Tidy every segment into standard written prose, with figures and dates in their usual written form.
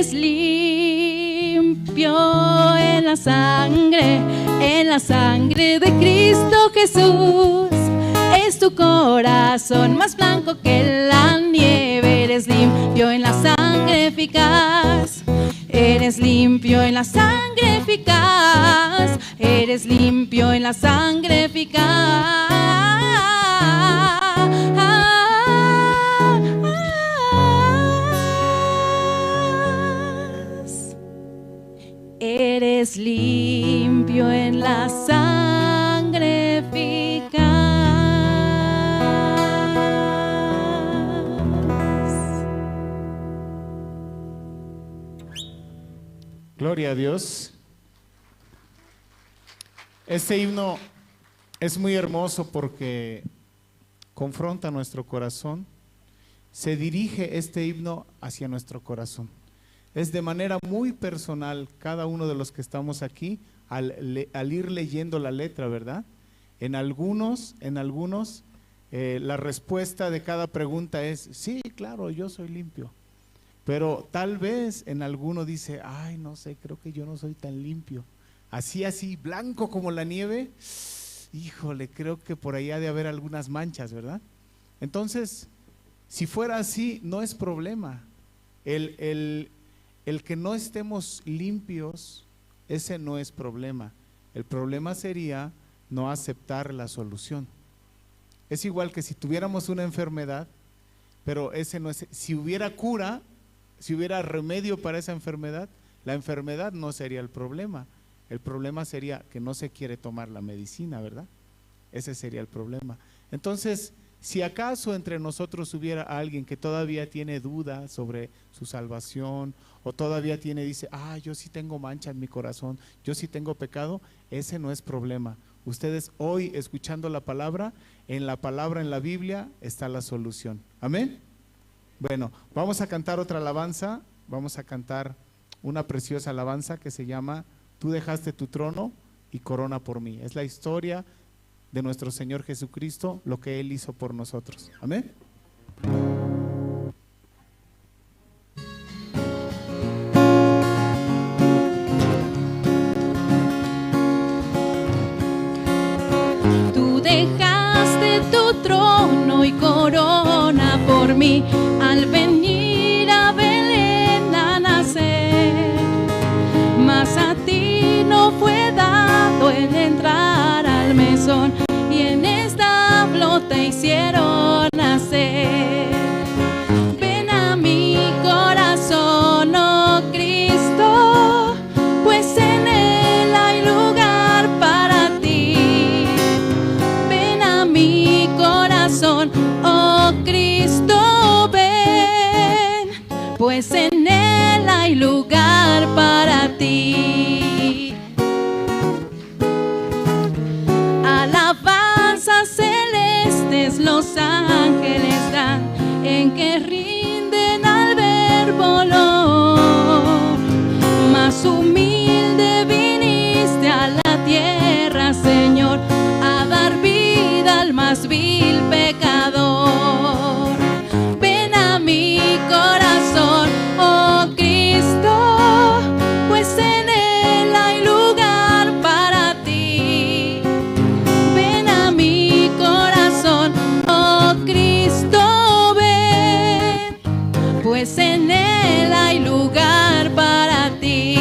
Eres limpio en la sangre de Cristo Jesús. Es tu corazón más blanco que la nieve. Eres limpio en la sangre eficaz. Eres limpio en la sangre eficaz. Eres limpio en la sangre eficaz. Eres limpio en la sangre eficaz. Gloria a Dios. Este himno es muy hermoso porque confronta nuestro corazón. Se dirige este himno hacia nuestro corazón. Es de manera muy personal cada uno de los que estamos aquí al ir leyendo la letra, ¿verdad? En algunos, la respuesta de cada pregunta es, sí, claro, yo soy limpio. Pero tal vez en alguno dice, ay, no sé, creo que yo no soy tan limpio. Así, blanco como la nieve, híjole, creo que por ahí ha de haber algunas manchas, ¿verdad? Entonces, si fuera así, no es problema. El que no estemos limpios, ese no es problema. El problema sería no aceptar la solución. Es igual que si tuviéramos una enfermedad, pero ese no es, si hubiera cura, si hubiera remedio para esa enfermedad, la enfermedad no sería el problema. El problema sería que no se quiere tomar la medicina, ¿verdad? Ese sería el problema. Entonces, si acaso entre nosotros hubiera alguien que todavía tiene duda sobre su salvación, o todavía dice, yo sí tengo mancha en mi corazón, yo sí tengo pecado, ese no es problema. Ustedes hoy, escuchando la palabra, en la Biblia está la solución. ¿Amén? Bueno, vamos a cantar otra alabanza, vamos a cantar una preciosa alabanza que se llama Tú dejaste tu trono y corona por mí. Es la historia de nuestro Señor Jesucristo, lo que Él hizo por nosotros. Amén. Tú dejaste tu trono y corona por mí al venir a Belén a nacer. Mas a ti no fue dado el entrar al mesón, y en establo te hicieron nacer. Ven a mi corazón, oh Cristo, pues en él hay lugar para ti. Ven a mi corazón, oh Cristo, ven, pues en él hay lugar para ti. Alabanzas celestes los ángeles dan, en que rinden al verbo olor. Más humilde viniste a la tierra, Señor, a dar vida al más vil pecador. Ven a mi corazón, oh Cristo, pues en él hay lugar para ti. Ven a mi corazón, oh Cristo, ven, pues en él hay lugar para ti.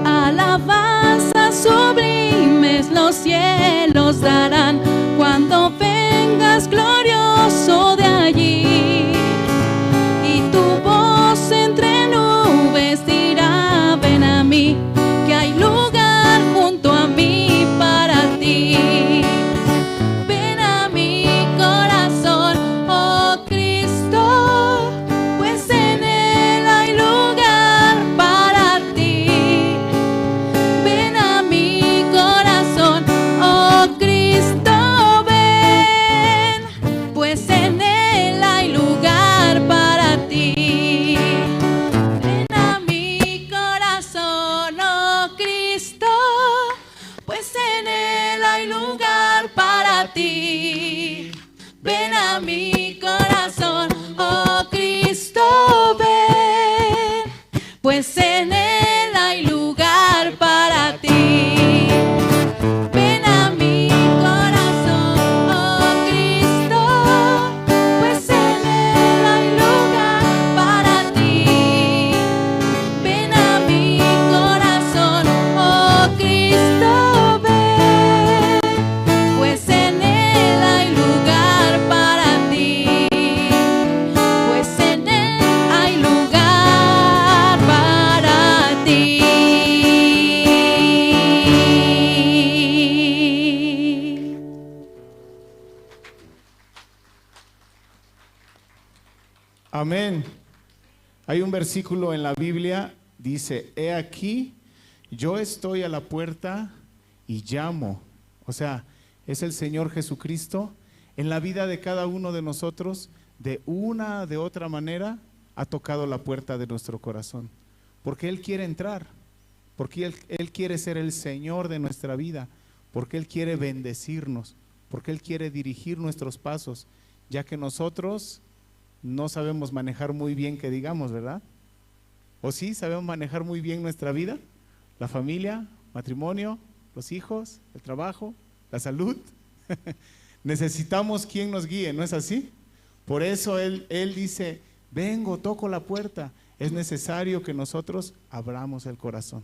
Alabanzas sublimes los cielos darán cuando vengas glorioso de allí, y tu voz entre nubes dirá, ven a mí, que hay lugar junto a mí para ti. Ven a mi corazón, oh Cristo, pues en él hay lugar para ti. Ven a mi corazón, oh Cristo, Amén. Hay un versículo en la Biblia, dice, he aquí, yo estoy a la puerta y llamo. O sea, es el Señor Jesucristo en la vida de cada uno de nosotros, de una de otra manera, ha tocado la puerta de nuestro corazón. Porque Él quiere entrar, porque Él quiere ser el Señor de nuestra vida, porque Él quiere bendecirnos, porque Él quiere dirigir nuestros pasos, ya que nosotros no sabemos manejar muy bien, que digamos, ¿verdad? ¿O sí sabemos manejar muy bien nuestra vida? La familia, matrimonio, los hijos, el trabajo, la salud. Necesitamos quien nos guíe, ¿no es así? Por eso Él dice, vengo, toco la puerta. Es necesario que nosotros abramos el corazón.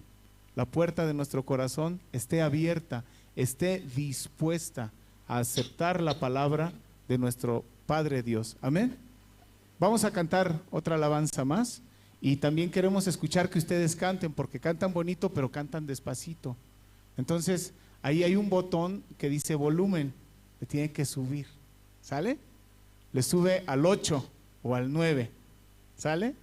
La puerta de nuestro corazón esté abierta, esté dispuesta a aceptar la palabra de nuestro Padre Dios. Amén. Vamos a cantar otra alabanza más y también queremos escuchar que ustedes canten, porque cantan bonito pero cantan despacito. Entonces ahí hay un botón que dice volumen, le tiene que subir, ¿sale? Le sube al 8 o al 9, ¿sale?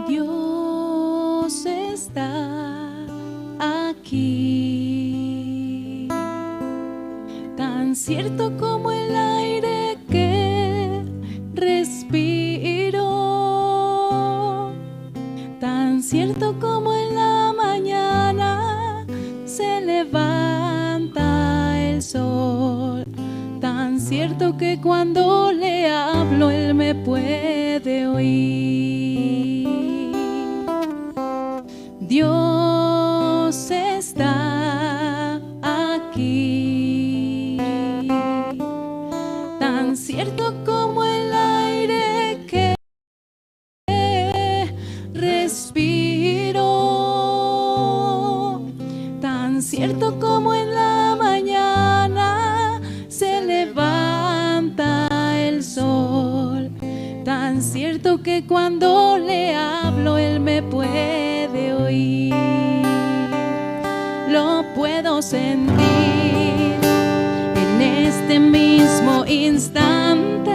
Dios está aquí, tan cierto como el aire que respiro, tan cierto como en la mañana se levanta el sol, tan cierto que cuando le hablo Él me puede oír. Dios está aquí, tan cierto como el aire que respiro, tan cierto como en la mañana se levanta el sol, tan cierto que cuando le hablo Él me puede oír. Lo puedo sentir en este mismo instante,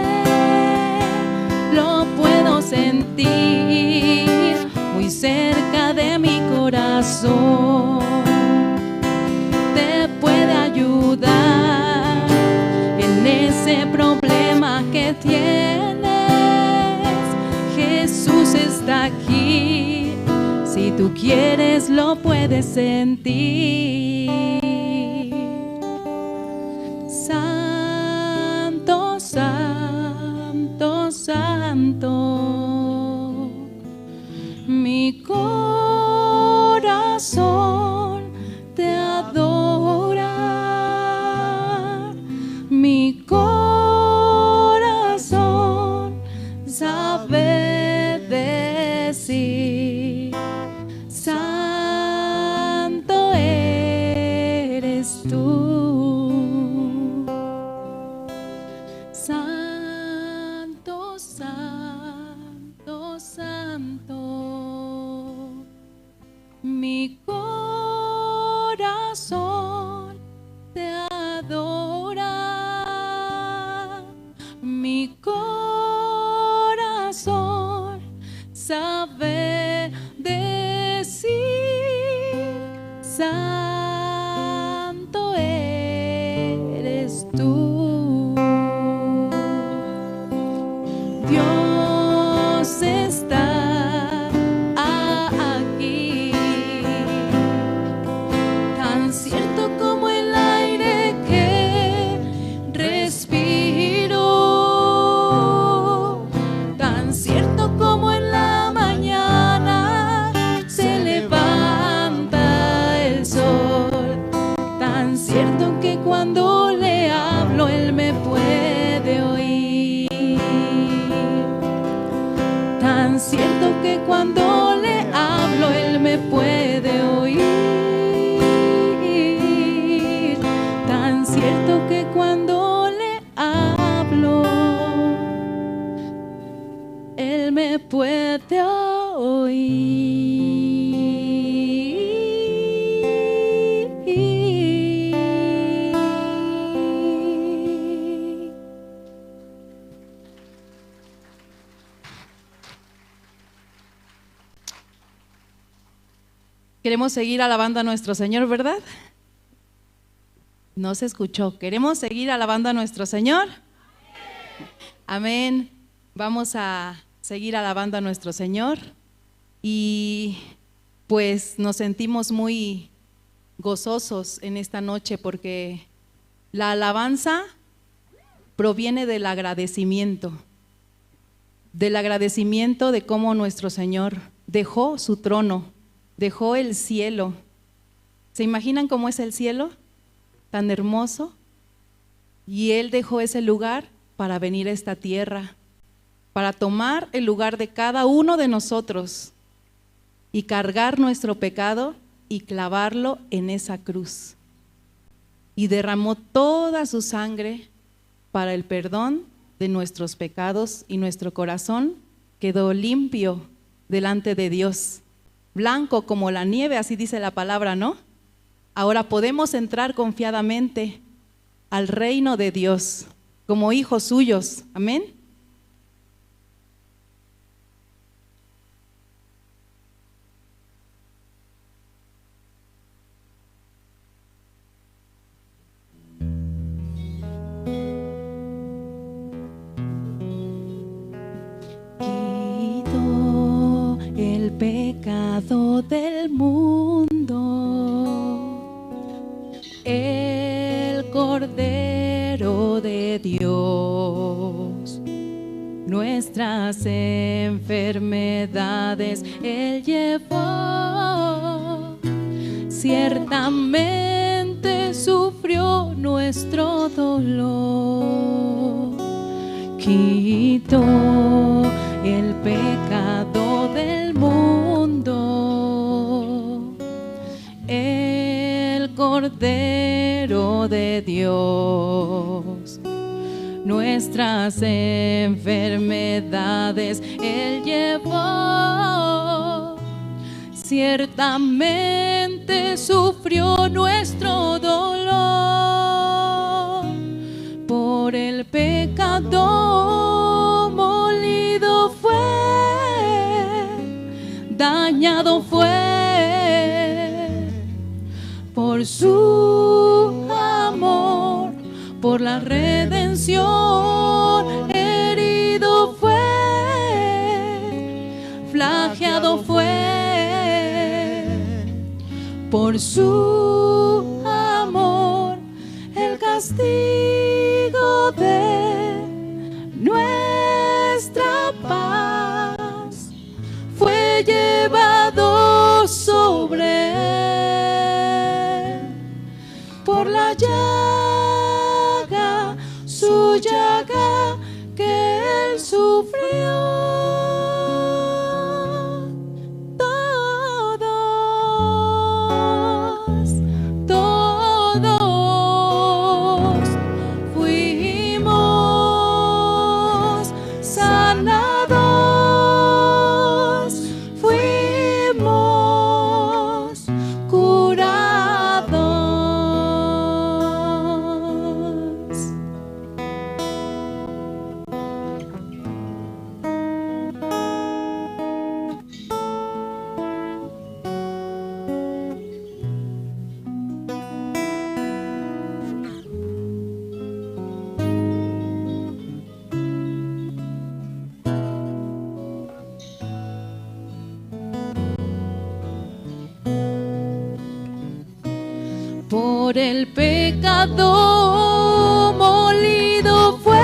lo puedo sentir muy cerca de mi corazón. Te puede ayudar en ese problema que tienes. Jesús está aquí, si tú quieres lo puedes sentir. Santo, santo, santo, mi corazón te adora, mi corazón sabe decir, santo eres tú, santo, santo, santo, mi corazón te adora, mi corazón sabe decir, santo eres tú. Dios está aquí, Queremos seguir alabando a nuestro Señor, ¿verdad? No se escuchó. ¿Queremos seguir alabando a nuestro Señor? Amén. Vamos a seguir alabando a nuestro Señor y pues nos sentimos muy gozosos en esta noche porque la alabanza proviene del agradecimiento de cómo nuestro Señor dejó su trono, dejó el cielo. ¿Se imaginan cómo es el cielo? Tan hermoso. Y Él dejó ese lugar para venir a esta tierra, para tomar el lugar de cada uno de nosotros y cargar nuestro pecado y clavarlo en esa cruz. Y derramó toda su sangre para el perdón de nuestros pecados y nuestro corazón quedó limpio delante de Dios, blanco como la nieve, así dice la palabra, ¿no? Ahora podemos entrar confiadamente al reino de Dios como hijos suyos, amén. Quitó el pecado del mundo, el Cordero de Dios. Nuestras enfermedades Él llevó, ciertamente sufrió nuestro dolor. Quitó el pecado del mundo, el Cordero de Dios. Nuestras enfermedades Él llevó, ciertamente sufrió nuestro dolor. Por el pecado molido fue, dañado fue. Por su amor, por la redención, herido fue, flageado fue. Por su amor, el castigo de nuestra paz fue llevado sobre él. Por la llaga, su llaga que él sufrió. Todos fuimos sanados, fuimos curados. Por el pecado molido fue,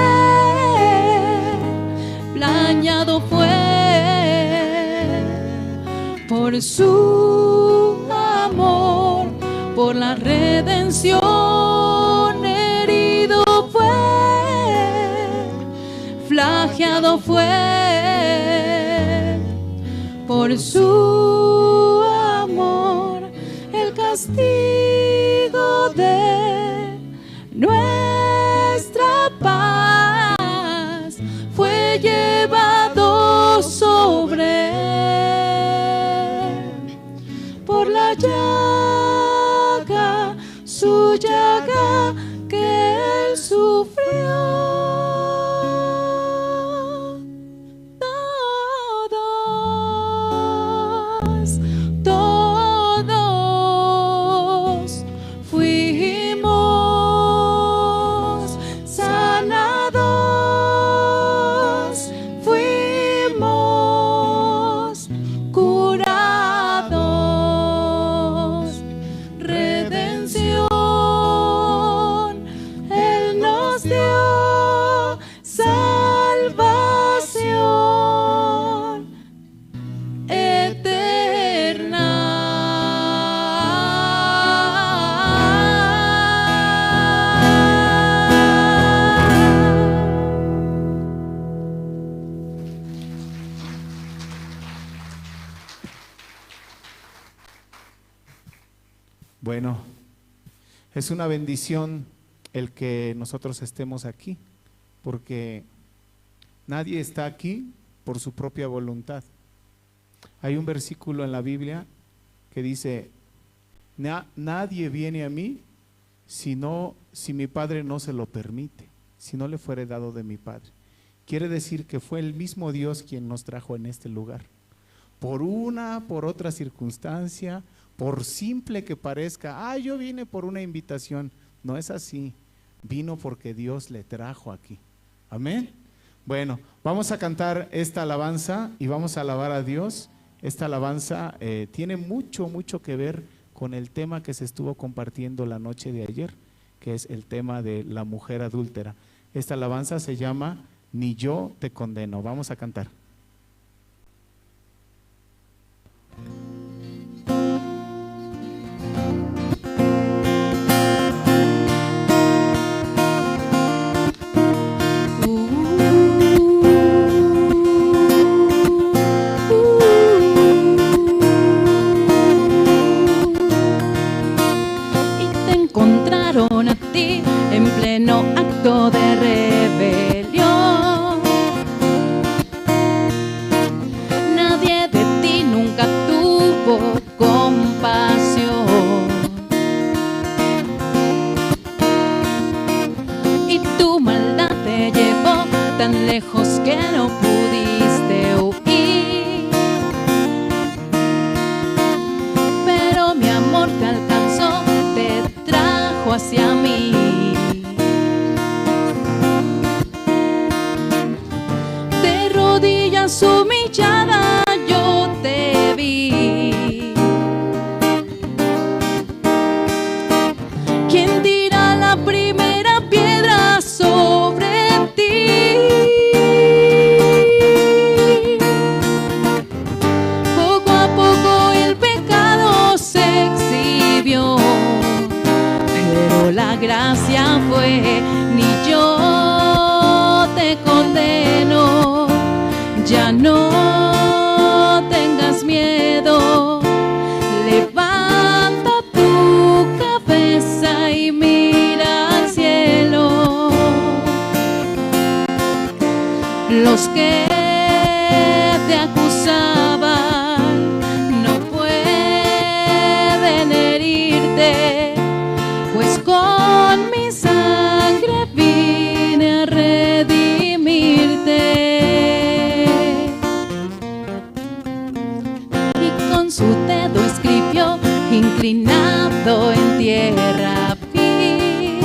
plañado fue. Por su amor, por la redención, herido fue, flageado fue. Por su amor, el castigo de nuestra paz fue llevado sobre él. Por la llaga, su llaga que él sufrió. Todos Bueno, es una bendición el que nosotros estemos aquí, porque nadie está aquí por su propia voluntad. Hay un versículo en la Biblia que dice, nadie viene a mí si mi Padre no se lo permite, si no le fuere dado de mi Padre. Quiere decir que fue el mismo Dios quien nos trajo en este lugar. Por otra circunstancia, por simple que parezca, yo vine por una invitación. No es así, vino porque Dios le trajo aquí. Amén. Bueno, vamos a cantar esta alabanza y vamos a alabar a Dios. Esta alabanza tiene mucho que ver con el tema que se estuvo compartiendo la noche de ayer, que es el tema de la mujer adúltera. Esta alabanza se llama Ni yo te condeno. Vamos a cantar. A ti en pleno acto de rebelión. Nadie de ti nunca tuvo compasión, y tu maldad te llevó tan lejos que no pudiste huir. Pero mi amor te alcanzó, te trajo hacia mí. De rodillas humillada yo te vi. ¿Quién dirá la primera piedra sobre ti? Poco a poco el pecado se exhibió, pero la gracia fue: ni yo te condeno, ya no tengas miedo, levanta tu cabeza y mira al cielo. Los que te acusaban no pueden herirte, pues con mi sangre vine a redimirte. Y con su dedo escribió, inclinado en tierra, vi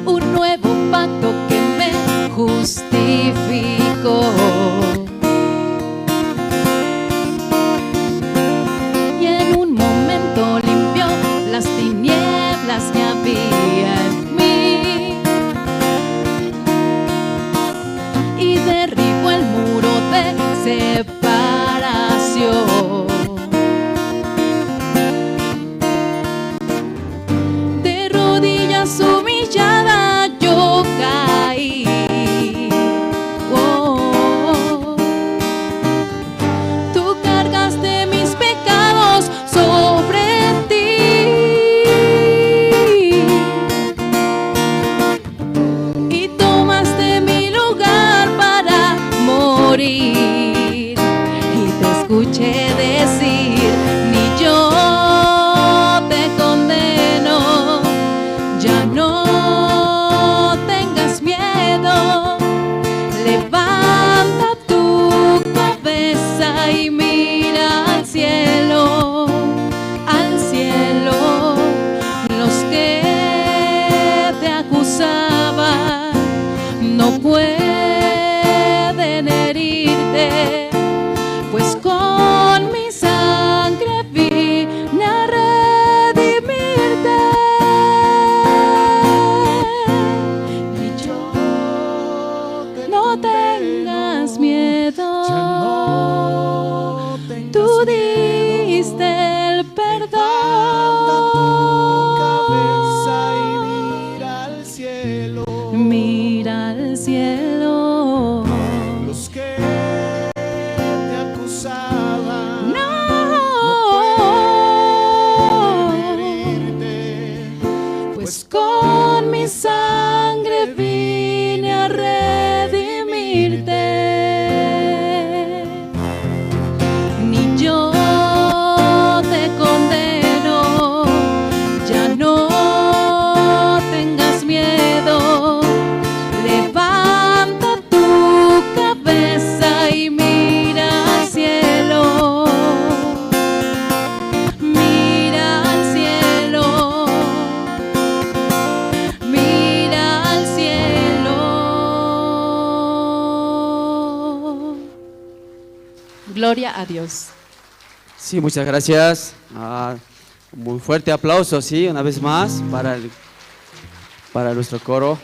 un nuevo pacto que me justificó. Las tinieblas que había en mí y derribó el muro de separación. De rodillas humillada yo caí. Tú cargaste mis pecados sobre ti y tomaste mi lugar para morir. Y te escuché decir: ni yo te condeno, ya no tengas miedo, levanta tu cabeza y mira al cielo, al cielo. Los que te acusaban no pueden herirte, pues con mi sangre vine a redimirte. Y yo no tengas miedo, Ya no tengas tú miedo. diste el perdón. Cabeza y mira al cielo. Mira al cielo. Los que te acusaban No gloria a Dios. Sí, muchas gracias. Muy fuerte aplauso, sí, una vez más para nuestro coro.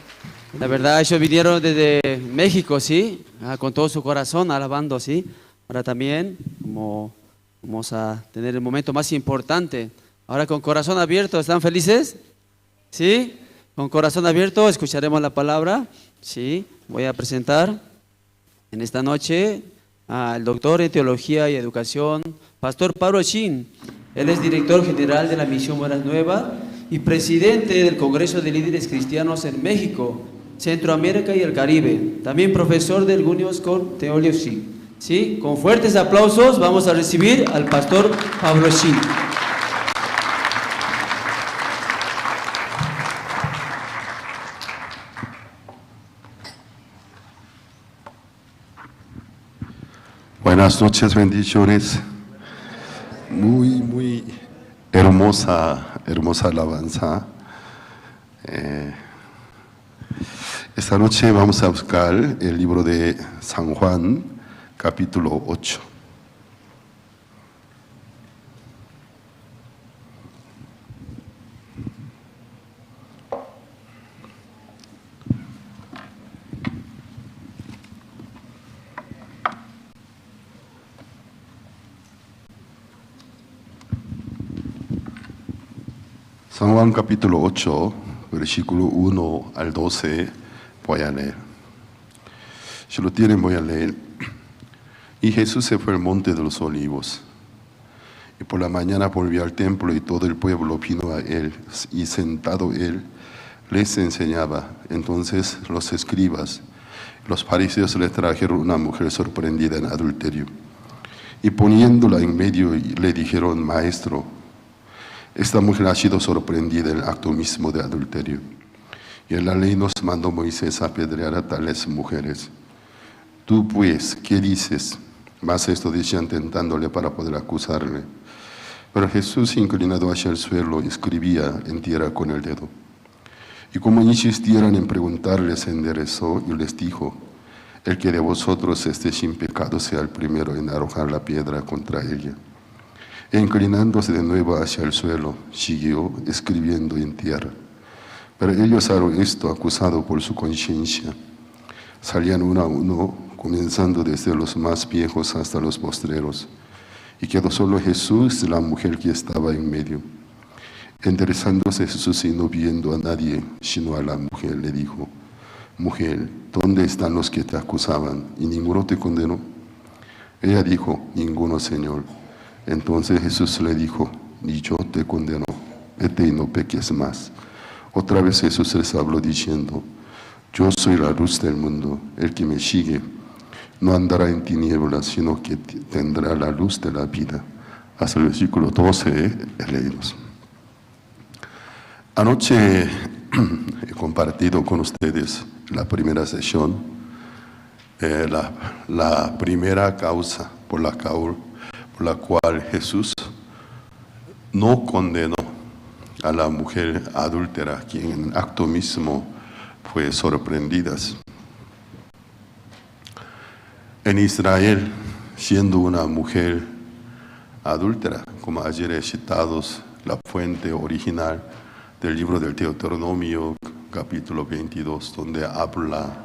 La verdad, ellos vinieron desde México, sí, con todo su corazón, alabando, sí. Ahora también vamos a tener el momento más importante. Ahora con corazón abierto, ¿están felices? ¿Sí? Con corazón abierto escucharemos la palabra. Sí, voy a presentar en esta noche al doctor en Teología y Educación, Pastor Pablo Shin. Él es director general de la Misión Buenas Nuevas y presidente del Congreso de Líderes Cristianos en México, Centroamérica y el Caribe. También profesor del Gunios con Teología. ¿Sí? Con fuertes aplausos vamos a recibir al Pastor Pablo Shin. Buenas noches, bendiciones. Muy hermosa alabanza. Esta noche vamos a buscar el libro de San Juan, capítulo 8. San Juan capítulo 8, versículo 1 al 12, voy a leer. Si lo tienen, voy a leer. Y Jesús se fue al monte de los olivos. Y por la mañana volvió al templo y todo el pueblo vino a él. Y sentado él, les enseñaba. Entonces los escribas, los fariseos le trajeron una mujer sorprendida en adulterio. Y poniéndola en medio le dijeron: Maestro, esta mujer ha sido sorprendida en el acto mismo de adulterio. Y en la ley nos mandó Moisés a apedrear a tales mujeres. Tú pues, ¿qué dices? Mas esto decían tentándole para poder acusarle. Pero Jesús, inclinado hacia el suelo, escribía en tierra con el dedo. Y como insistieran en preguntarle, se enderezó y les dijo: El que de vosotros esté sin pecado sea el primero en arrojar la piedra contra ella. E inclinándose de nuevo hacia el suelo, siguió escribiendo en tierra. Pero ellos al esto, acusados por su conciencia, salían uno a uno, comenzando desde los más viejos hasta los postreros. Y quedó solo Jesús y la mujer que estaba en medio. Enderezándose Jesús y no viendo a nadie, sino a la mujer, le dijo: Mujer, ¿dónde están los que te acusaban? ¿Y ninguno te condenó? Ella dijo: Ninguno, Señor. Entonces Jesús le dijo: Ni yo te condeno, vete y no peques más. Otra vez Jesús les habló diciendo: Yo soy la luz del mundo, el que me sigue no andará en tinieblas, sino que tendrá la luz de la vida. Hasta el versículo 12 leímos. Anoche he compartido con ustedes la primera sesión, la primera causa por la cual Jesús no condenó a la mujer adúltera, quien en el acto mismo fue sorprendida. En Israel, siendo una mujer adúltera, como ayer he citado la fuente original del libro del Deuteronomio, capítulo 22, donde habla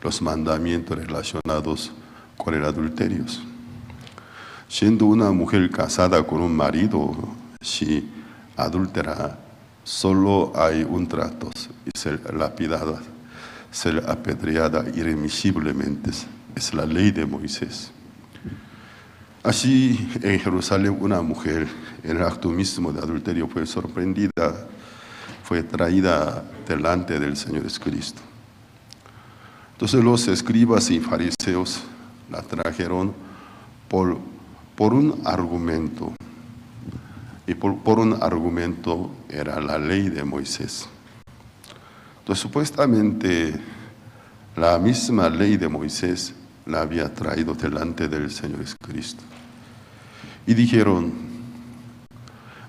los mandamientos relacionados con el adulterio. Siendo una mujer casada con un marido, si adúltera, solo hay un trato: ser lapidada, ser apedreada irremisiblemente. Es la ley de Moisés. Así, en Jerusalén, una mujer en el acto mismo de adulterio fue sorprendida, fue traída delante del Señor Jesucristo. Entonces los escribas y fariseos la trajeron por un argumento, y por un argumento era la ley de Moisés. Entonces supuestamente la misma ley de Moisés la había traído delante del Señor Jesucristo. Y dijeron: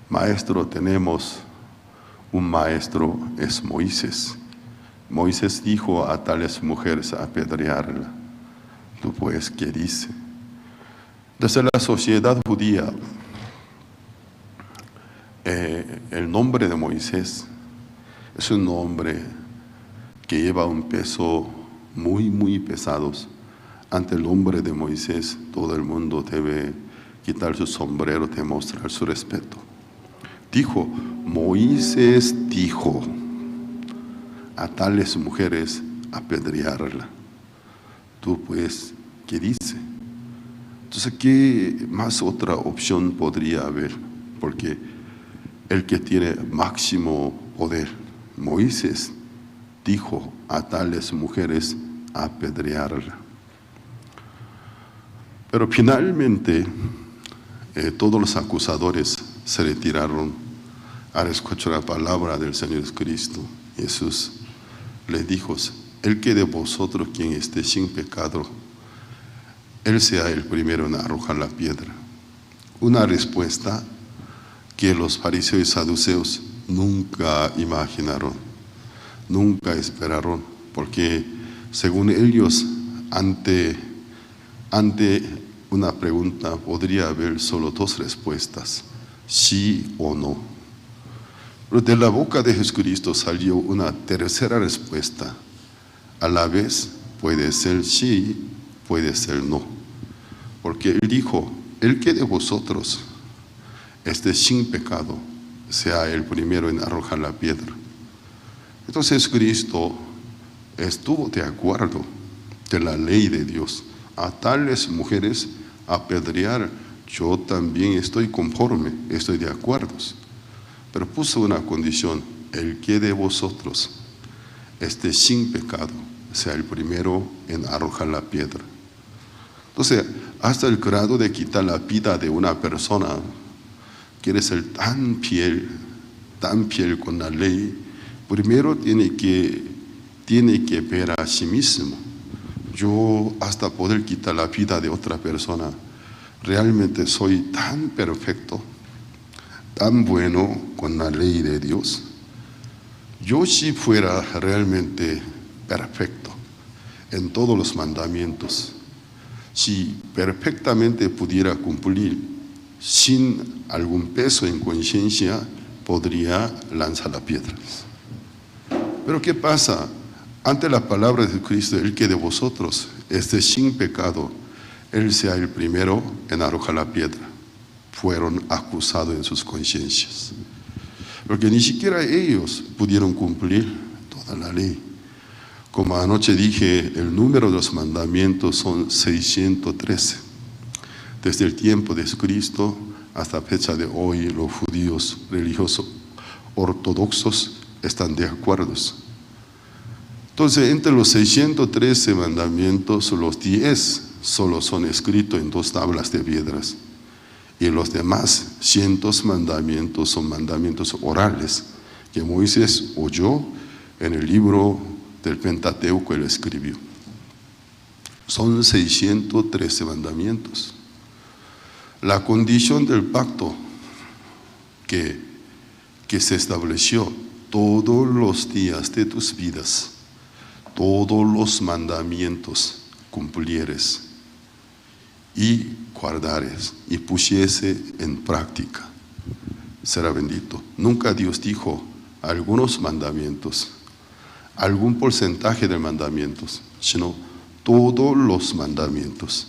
Maestro, tenemos un maestro, es Moisés. Moisés dijo a tales mujeres apedrearla. Tú pues, ¿qué dice? Desde la sociedad judía, el nombre de Moisés es un nombre que lleva un peso muy, muy pesado. Ante el nombre de Moisés, todo el mundo debe quitar su sombrero, demostrar su respeto. Dijo, Moisés dijo a tales mujeres apedrearla. Tú pues, ¿qué dice? Entonces, ¿qué más otra opción podría haber? Porque el que tiene máximo poder, Moisés, dijo a tales mujeres apedrearla. Pero finalmente todos los acusadores se retiraron al escuchar la palabra del Señor Jesucristo. Jesús les dijo, el que de vosotros quien esté sin pecado, él sea el primero en arrojar la piedra. Una respuesta que los fariseos y saduceos nunca imaginaron, nunca esperaron, porque según ellos, ante una pregunta podría haber solo dos respuestas, sí o no. Pero de la boca de Jesucristo salió una tercera respuesta. A la vez puede ser sí, puede ser no. Porque Él dijo, el que de vosotros esté sin pecado, sea el primero en arrojar la piedra. Entonces Cristo estuvo de acuerdo de la ley de Dios. A tales mujeres apedrear, yo también estoy conforme, estoy de acuerdo. Pero puso una condición, el que de vosotros esté sin pecado, sea el primero en arrojar la piedra. Entonces, hasta el grado de quitar la vida de una persona, quiere ser tan fiel con la ley, primero tiene que ver a sí mismo. Yo hasta poder quitar la vida de otra persona, realmente soy tan perfecto, tan bueno con la ley de Dios. Yo si fuera realmente perfecto en todos los mandamientos, si perfectamente pudiera cumplir sin algún peso en conciencia, podría lanzar la piedra. Pero ¿qué pasa? Ante la palabra de Cristo, el que de vosotros esté sin pecado, él sea el primero en arrojar la piedra. Fueron acusados en sus conciencias. Porque ni siquiera ellos pudieron cumplir toda la ley. Como anoche dije, el número de los mandamientos son 613. Desde el tiempo de Cristo hasta la fecha de hoy, los judíos religiosos ortodoxos están de acuerdo. Entonces, entre los 613 mandamientos, los 10 solo son escritos en 2 tablas de piedras. Y los demás 100 mandamientos son mandamientos orales que Moisés oyó en el libro del Pentateuco, él escribió. Son 613 mandamientos. La condición del pacto que se estableció todos los días de tus vidas, todos los mandamientos cumplieres y guardares y pusiese en práctica, será bendito. Nunca Dios dijo algunos mandamientos, algún porcentaje de mandamientos, sino todos los mandamientos,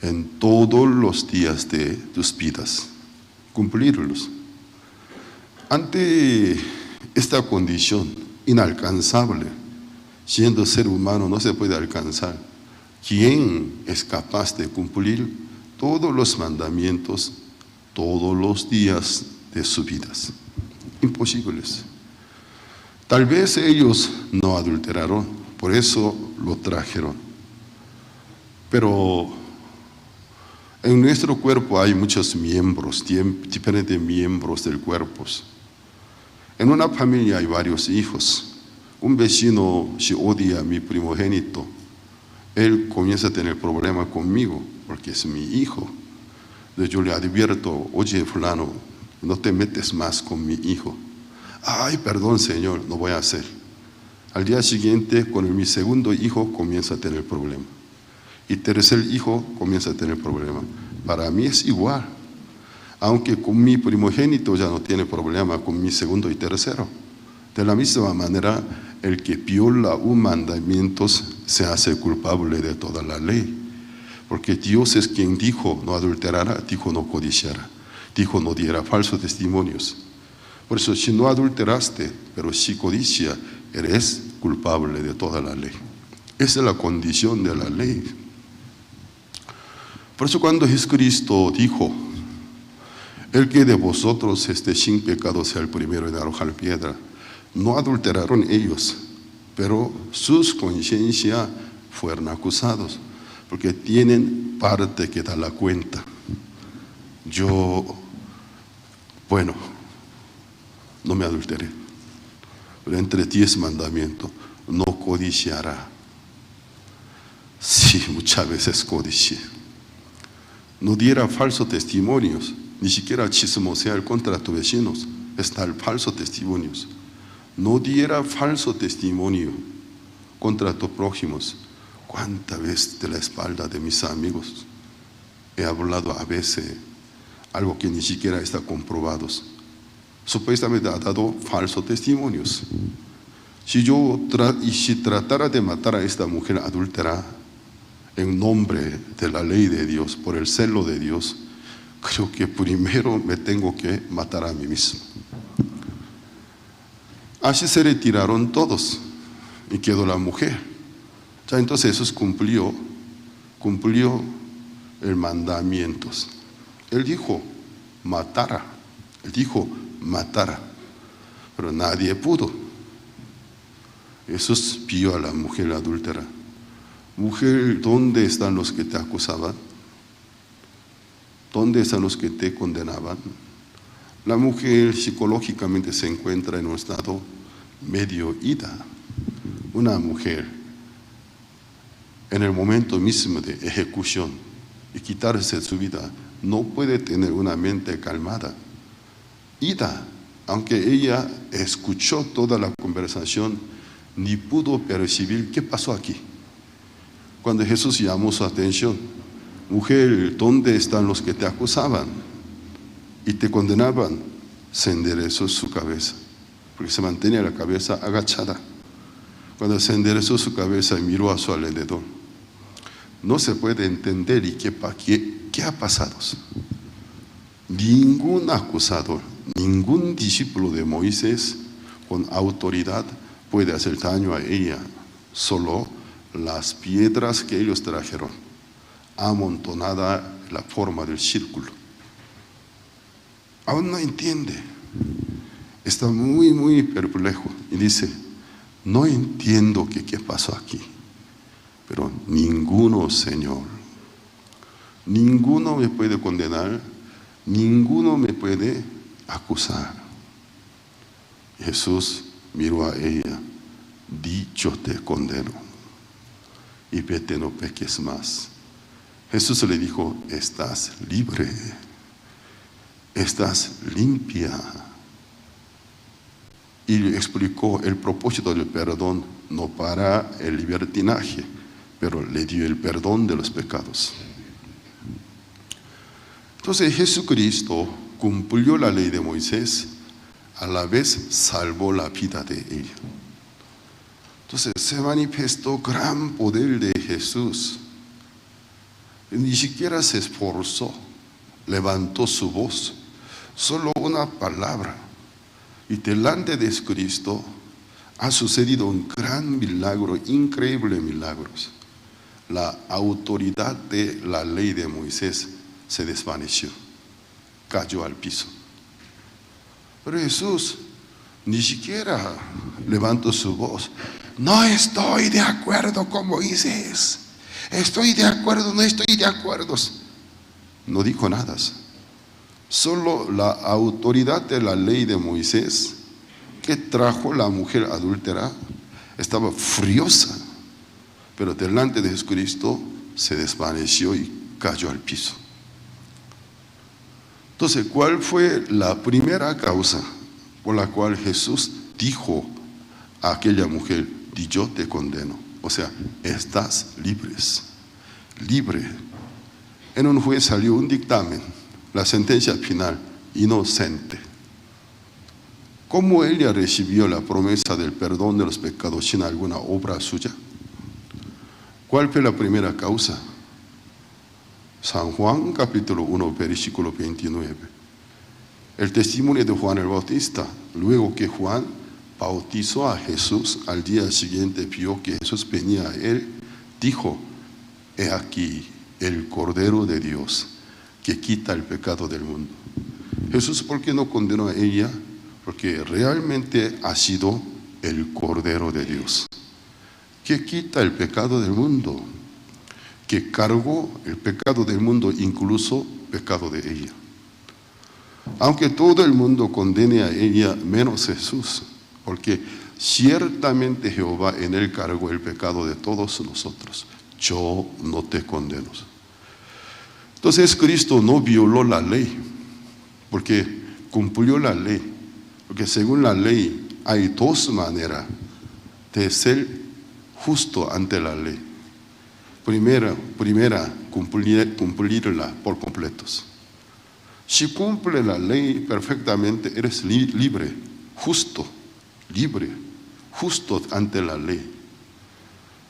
en todos los días de tus vidas, cumplirlos. Ante esta condición inalcanzable, siendo ser humano no se puede alcanzar, ¿quién es capaz de cumplir todos los mandamientos todos los días de sus vidas? Imposibles. Tal vez ellos no adulteraron, por eso lo trajeron. Pero en nuestro cuerpo hay muchos miembros, diferentes miembros del cuerpo. En una familia hay varios hijos. Un vecino, si odia a mi primogénito, él comienza a tener problemas conmigo, porque es mi hijo. Entonces yo le advierto, oye fulano, no te metes más con mi hijo. Ay, perdón Señor, no voy a hacer. Al día siguiente, con mi segundo hijo, comienza a tener problemas. Y tercer hijo comienza a tener problemas. para mí es igual. Aunque con mi primogénito ya no tiene problema, con mi segundo y tercero. De la misma manera, el que viola un mandamiento se hace culpable de toda la ley. Porque Dios es quien dijo no adulterará, dijo no codiciará, dijo no diera falsos testimonios. Por eso, si no adulteraste, pero si codicia, eres culpable de toda la ley. Esa es la condición de la ley. Por eso cuando Jesucristo dijo, el que de vosotros esté sin pecado sea el primero en arrojar piedra, no adulteraron ellos, pero sus conciencias fueron acusados, porque tienen parte que da la cuenta. No me adulteré, pero entre 10 mandamientos, no codiciará. Sí, muchas veces codicié. No diera falsos testimonios, ni siquiera chismosear contra tus vecinos, está el falso testimonios. No diera falso testimonio contra tus prójimos. ¿Cuántas veces de la espalda de mis amigos he hablado a veces algo que ni siquiera está comprobado? Supuestamente ha dado falsos testimonios. Si tratara de matar a esta mujer adúltera en nombre de la ley de Dios, por el celo de Dios, creo que primero me tengo que matar a mí mismo. Así se retiraron todos y quedó la mujer. Ya entonces Jesús cumplió el mandamiento. Él dijo matara, pero nadie pudo. Jesús vio a la mujer adúltera. Mujer, ¿dónde están los que te acusaban? ¿Dónde están los que te condenaban? La mujer psicológicamente se encuentra en un estado medio ida. Una mujer en el momento mismo de ejecución y quitarse su vida no puede tener una mente calmada. Ida, aunque ella escuchó toda la conversación, ni pudo percibir qué pasó aquí. Cuando Jesús llamó su atención, mujer, ¿dónde están los que te acusaban y te condenaban? Se enderezó su cabeza, porque se mantenía la cabeza agachada. Cuando se enderezó su cabeza y miró a su alrededor, no se puede entender y qué ha pasado. Ningún acusador, ningún discípulo de Moisés con autoridad puede hacer daño a ella. Solo las piedras que ellos trajeron, amontonada la forma del círculo. Aún no entiende, está muy perplejo y dice, no entiendo qué pasó aquí, pero ninguno, Señor, ninguno me puede condenar, ninguno me puede acusar. Jesús miró a ella, dicho te condeno, y vete, no peques más. Jesús le dijo, estás libre, estás limpia. Y le explicó el propósito del perdón, no para el libertinaje, pero le dio el perdón de los pecados. Entonces Jesucristo cumplió la ley de Moisés, a la vez salvó la vida de ella. Entonces se manifestó gran poder de Jesús. Ni siquiera se esforzó, levantó su voz, solo una palabra. Y delante de Cristo ha sucedido un gran milagro, increíble milagros. La autoridad de la ley de Moisés se desvaneció, cayó al piso. Pero Jesús ni siquiera levantó su voz. No estoy de acuerdo con Moisés. Estoy de acuerdo, no estoy de acuerdo. No dijo nada. Solo la autoridad de la ley de Moisés que trajo la mujer adúltera estaba furiosa, pero delante de Jesucristo se desvaneció y cayó al piso. Entonces, ¿cuál fue la primera causa por la cual Jesús dijo a aquella mujer, yo te condeno? O sea, estás libre. en un juez salió un dictamen, la sentencia final, inocente. ¿Cómo ella recibió la promesa del perdón de los pecados sin alguna obra suya? ¿Cuál fue la primera causa? San Juan capítulo 1 versículo 29. El testimonio de Juan el Bautista. Luego que Juan bautizó a Jesús, al día siguiente vio que Jesús venía a él, dijo: he aquí el Cordero de Dios que quita el pecado del mundo. Jesús, ¿por qué no condenó a ella? Porque realmente ha sido el Cordero de Dios que quita el pecado del mundo, que cargó el pecado del mundo, incluso pecado de ella. Aunque todo el mundo condene a ella, menos Jesús, porque ciertamente Jehová en él cargó el pecado de todos nosotros. Yo no te condeno. Entonces Cristo no violó la ley, porque cumplió la ley. Porque según la ley hay dos maneras de ser justo ante la ley. Primera, cumplirla por completos. Si cumple la ley perfectamente, eres libre, justo ante la ley.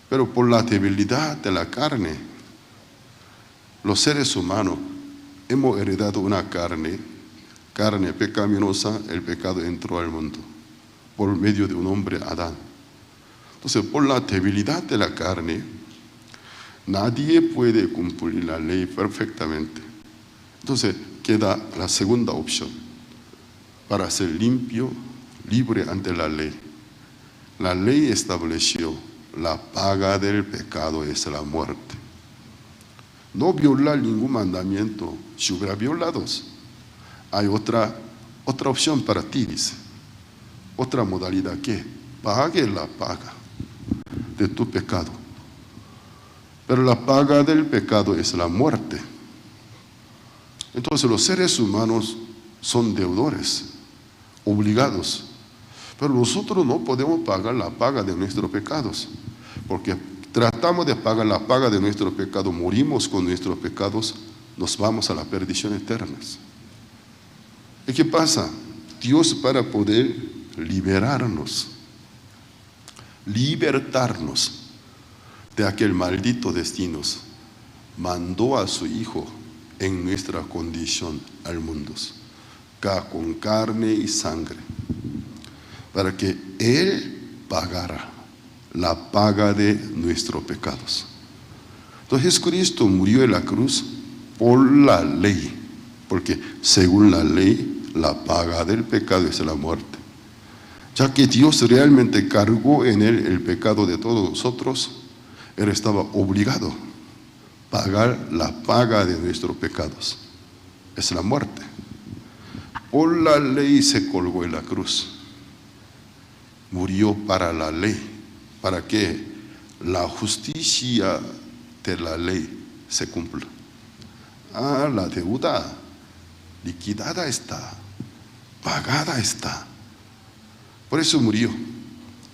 Pero por la debilidad de la carne, los seres humanos hemos heredado una carne pecaminosa. El pecado entró al mundo por medio de un hombre, Adán. Entonces, por la debilidad de la carne, nadie puede cumplir la ley perfectamente. Entonces, queda la segunda opción, para ser limpio, libre ante la ley. La ley estableció: la paga del pecado es la muerte. No violar ningún mandamiento. Si hubiera violados, hay otra opción para ti, dice. Otra modalidad, que pague la paga de tu pecado. Pero la paga del pecado es la muerte. Entonces los seres humanos son deudores, obligados. Pero nosotros no podemos pagar la paga de nuestros pecados, porque tratamos de pagar la paga de nuestros pecados, morimos con nuestros pecados, nos vamos a la perdición eterna. ¿Y qué pasa? Dios, para poder libertarnos de aquel maldito destino, mandó a su Hijo en nuestra condición al mundo, con carne y sangre, para que Él pagara la paga de nuestros pecados. Entonces Cristo murió en la cruz por la ley, porque según la ley, la paga del pecado es la muerte. Ya que Dios realmente cargó en Él el pecado de todos nosotros, Él estaba obligado a pagar la paga de nuestros pecados. Es la muerte. Por la ley se colgó en la cruz. Murió para la ley, para que la justicia de la ley se cumpla. La deuda liquidada está, pagada está. Por eso murió.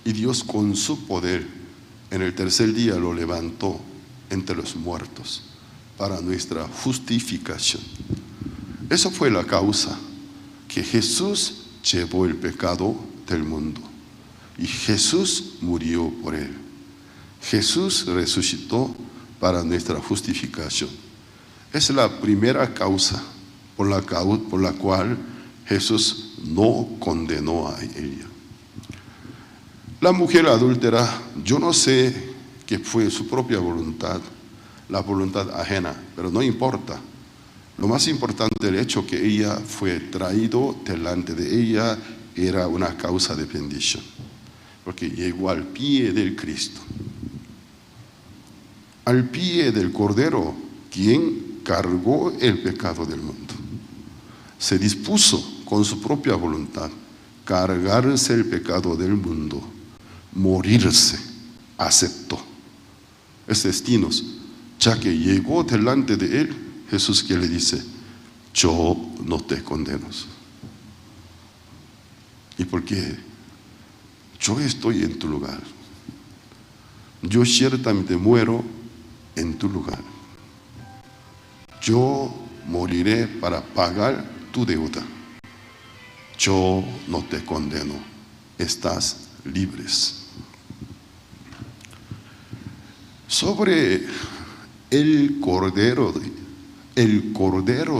Y Dios, con su poder, en el tercer día lo levantó entre los muertos para nuestra justificación. Esa fue la causa, que Jesús llevó el pecado del mundo y Jesús murió por él. Jesús resucitó para nuestra justificación. Es la primera causa por la cual Jesús no condenó a ella. La mujer adúltera, yo no sé qué fue su propia voluntad, la voluntad ajena, pero no importa. Lo más importante, el hecho que ella fue traído delante de ella, era una causa de bendición, porque llegó al pie del Cristo, al pie del Cordero, quien cargó el pecado del mundo. Se dispuso con su propia voluntad cargarse el pecado del mundo, morirse, aceptó ese destino, ya que llegó delante de él. Jesús, que le dice: yo no te condeno. ¿Y por qué? Yo estoy en tu lugar. Yo ciertamente muero en tu lugar. yo moriré para pagar tu deuda. Yo no te condeno, estás libres. Sobre el Cordero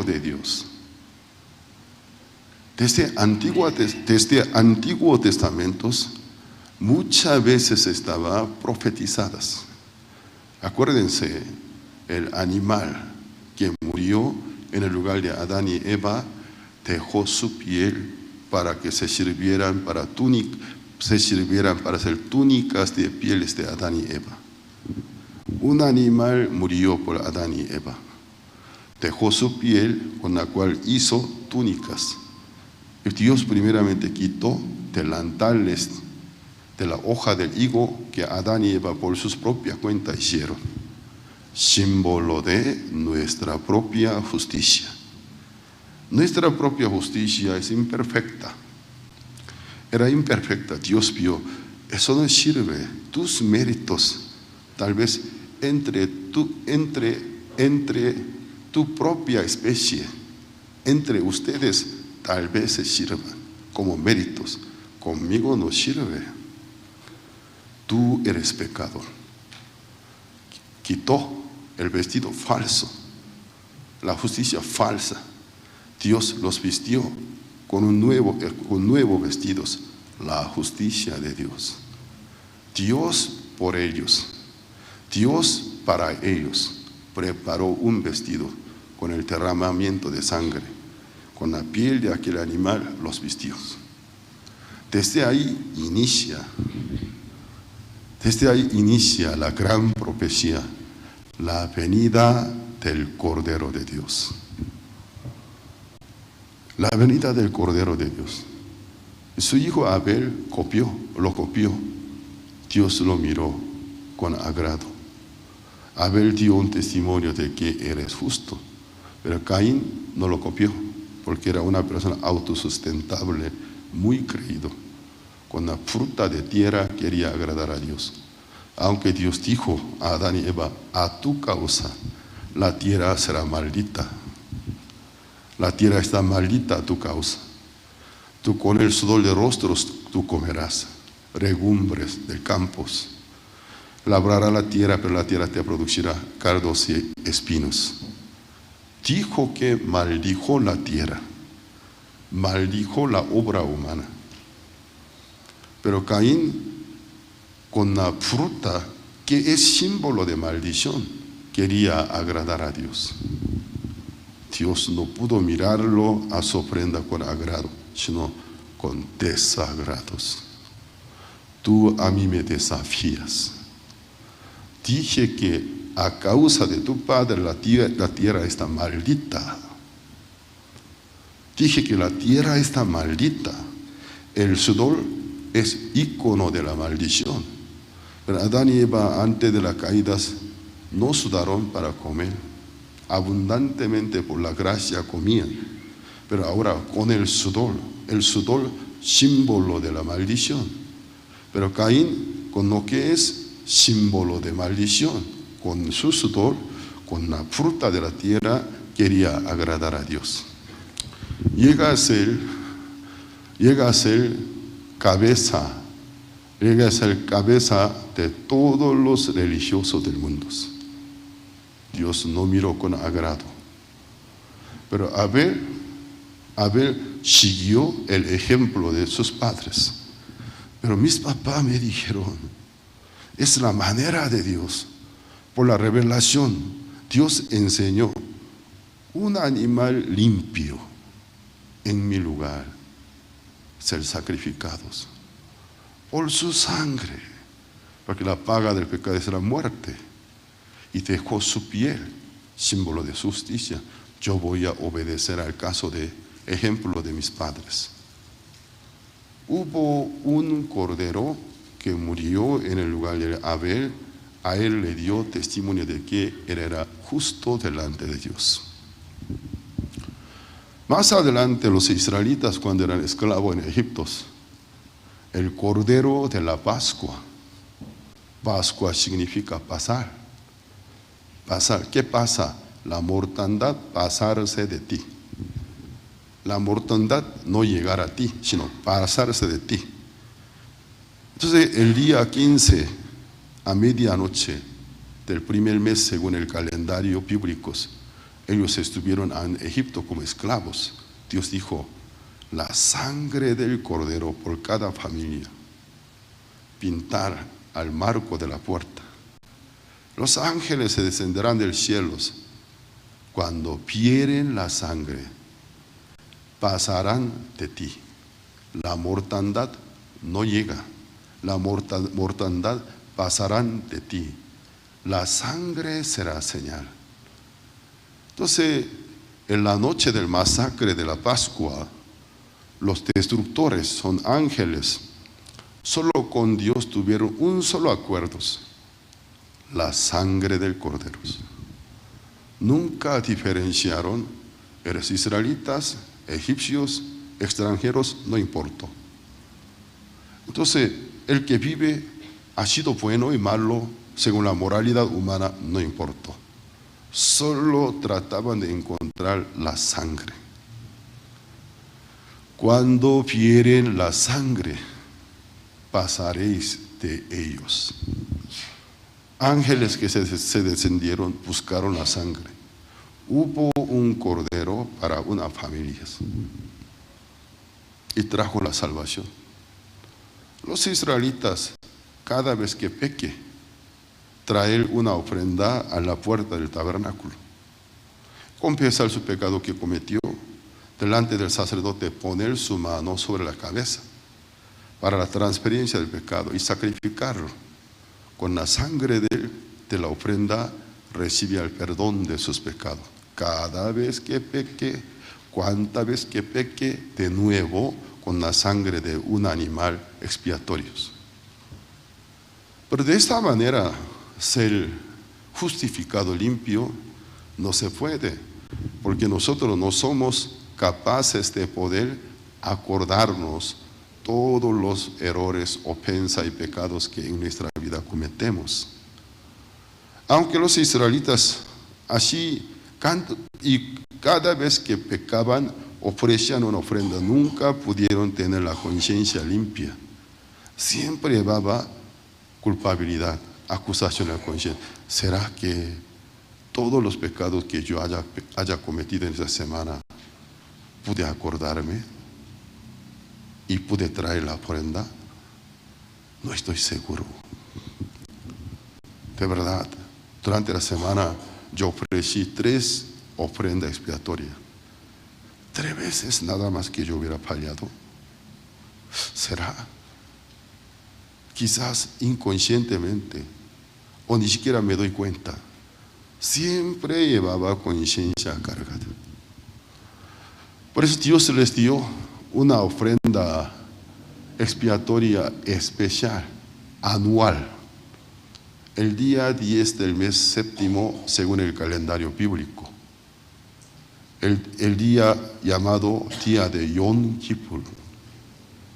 de Dios. Desde Antiguo Testamento muchas veces estaba profetizadas. Acuérdense, el animal que murió en el lugar de Adán y Eva dejó su piel para que se sirvieran para hacer túnicas de pieles de Adán y Eva. Un animal murió por Adán y Eva. Dejó su piel con la cual hizo túnicas. Y Dios primeramente quitó delantales de la hoja del higo que Adán y Eva por sus propias cuentas hicieron. Símbolo de nuestra propia justicia. Nuestra propia justicia es imperfecta. Era imperfecta. Dios vio, eso no sirve. Tus méritos, tal vez entre tu propia especie, entre ustedes, tal vez se sirvan como méritos. Conmigo no sirve. Tú eres pecador. Quitó el vestido falso, la justicia falsa. Dios los vistió con nuevos vestidos, la justicia de Dios. Dios por ellos, Dios para ellos preparó un vestido con el derramamiento de sangre, con la piel de aquel animal los vistió. Desde ahí inicia la gran profecía, la venida del Cordero de Dios. La venida del Cordero de Dios. Su hijo Abel lo copió. Dios lo miró con agrado. Abel dio un testimonio de que eres justo, pero Caín no lo copió, porque era una persona autosustentable, muy creído. Con la fruta de tierra quería agradar a Dios. Aunque Dios dijo a Adán y Eva, a tu causa la tierra será maldita. La tierra está maldita a tu causa. Tú con el sudor de rostros tú comerás legumbres de campos. Labrará la tierra, pero la tierra te producirá cardos y espinos. Dijo que maldijo la tierra, maldijo la obra humana. Pero Caín, con la fruta que es símbolo de maldición, quería agradar a Dios. Dios no pudo mirarlo a su ofrenda con agrado, sino con desagrados. Tú a mí me desafías. Dije que a causa de tu padre la tierra está maldita. Dije que la tierra está maldita. El sudor es ícono de la maldición. Pero Adán y Eva antes de la caída no sudaron para comer. Abundantemente por la gracia comían. Pero ahora con el sudor símbolo de la maldición. Pero Caín, con lo que es símbolo de maldición, con su sudor, con la fruta de la tierra, quería agradar a Dios. Llega a ser cabeza de todos los religiosos del mundo. Dios no miró con agrado. Pero Abel siguió el ejemplo de sus padres. Pero mis papás me dijeron, es la manera de Dios. Por la revelación, Dios enseñó un animal limpio en mi lugar, ser sacrificados por su sangre, porque la paga del pecado es la muerte, y dejó su piel, símbolo de justicia. Yo voy a obedecer al caso de ejemplo de mis padres. Hubo un cordero que murió en el lugar de Abel. A él le dio testimonio de que él era justo delante de Dios. Más adelante los israelitas, cuando eran esclavos en Egipto, el cordero de la Pascua. Pascua significa pasar. Pasar. ¿Qué pasa? la mortandad pasarse de ti. La mortandad no llegar a ti, sino pasarse de ti. Entonces, el día 15, a medianoche del primer mes, según el calendario bíblico, ellos estuvieron en Egipto como esclavos. Dios dijo, la sangre del cordero por cada familia, pintar al marco de la puerta. Los ángeles se descenderán del cielo. Cuando vieren la sangre, pasarán de ti. La mortandad no llega. La mortandad pasarán de ti. La sangre será señal. Entonces, en la noche del masacre de la Pascua, los destructores son ángeles. Solo con Dios tuvieron un solo acuerdo: la sangre del cordero. Nunca diferenciaron, eres israelitas, egipcios, extranjeros, no importó. Entonces, el que vive ha sido bueno y malo según la moralidad humana, no importó. Solo trataban de encontrar la sangre. Cuando vieren la sangre, pasaréis de ellos. Ángeles que se descendieron buscaron la sangre. Hubo un cordero para una familia y trajo la salvación. Los israelitas, cada vez que peque, traer una ofrenda a la puerta del tabernáculo, confesar su pecado que cometió, delante del sacerdote poner su mano sobre la cabeza para la transferencia del pecado y sacrificarlo. Con la sangre de la ofrenda recibía el perdón de sus pecados. Cada vez que peque, cuánta vez que peque, de nuevo con la sangre de un animal expiatorio. Pero de esta manera ser justificado limpio no se puede, porque nosotros no somos capaces de poder acordarnos todos los errores, ofensas y pecados que en nuestra vida cometemos. Aunque los israelitas así y cada vez que pecaban ofrecían una ofrenda, nunca pudieron tener la conciencia limpia. Siempre llevaba culpabilidad, acusación a la conciencia. ¿Será que todos los pecados que yo haya cometido en esta semana pude acordarme y pude traer la ofrenda? No estoy seguro. De verdad, durante la semana yo ofrecí 3 ofrendas expiatorias. 3 veces nada más que yo hubiera fallado. ¿Será? Quizás inconscientemente, o ni siquiera me doy cuenta. Siempre llevaba conciencia cargada. Por eso Dios les dio una ofrenda expiatoria especial, anual, el día 10 del mes séptimo según el calendario bíblico. El día llamado día de Yom Kippur.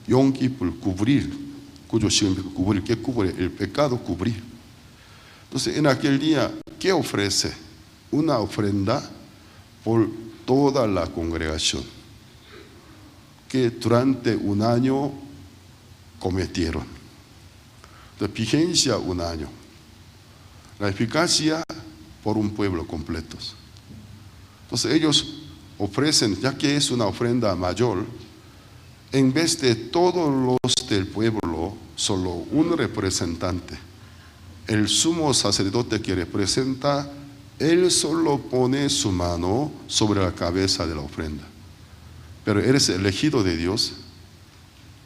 Yom Kippur, cubrir, cuyo significa cubrir. ¿Qué cubre? El pecado, cubrir. Entonces, en aquel día, ¿qué ofrece? Una ofrenda por toda la congregación que durante un año cometieron. De vigencia, un año. La eficacia por un pueblo completo. Entonces ellos ofrecen, ya que es una ofrenda mayor, en vez de todos los del pueblo, solo un representante. El sumo sacerdote que representa, él solo pone su mano sobre la cabeza de la ofrenda. Pero eres elegido de Dios,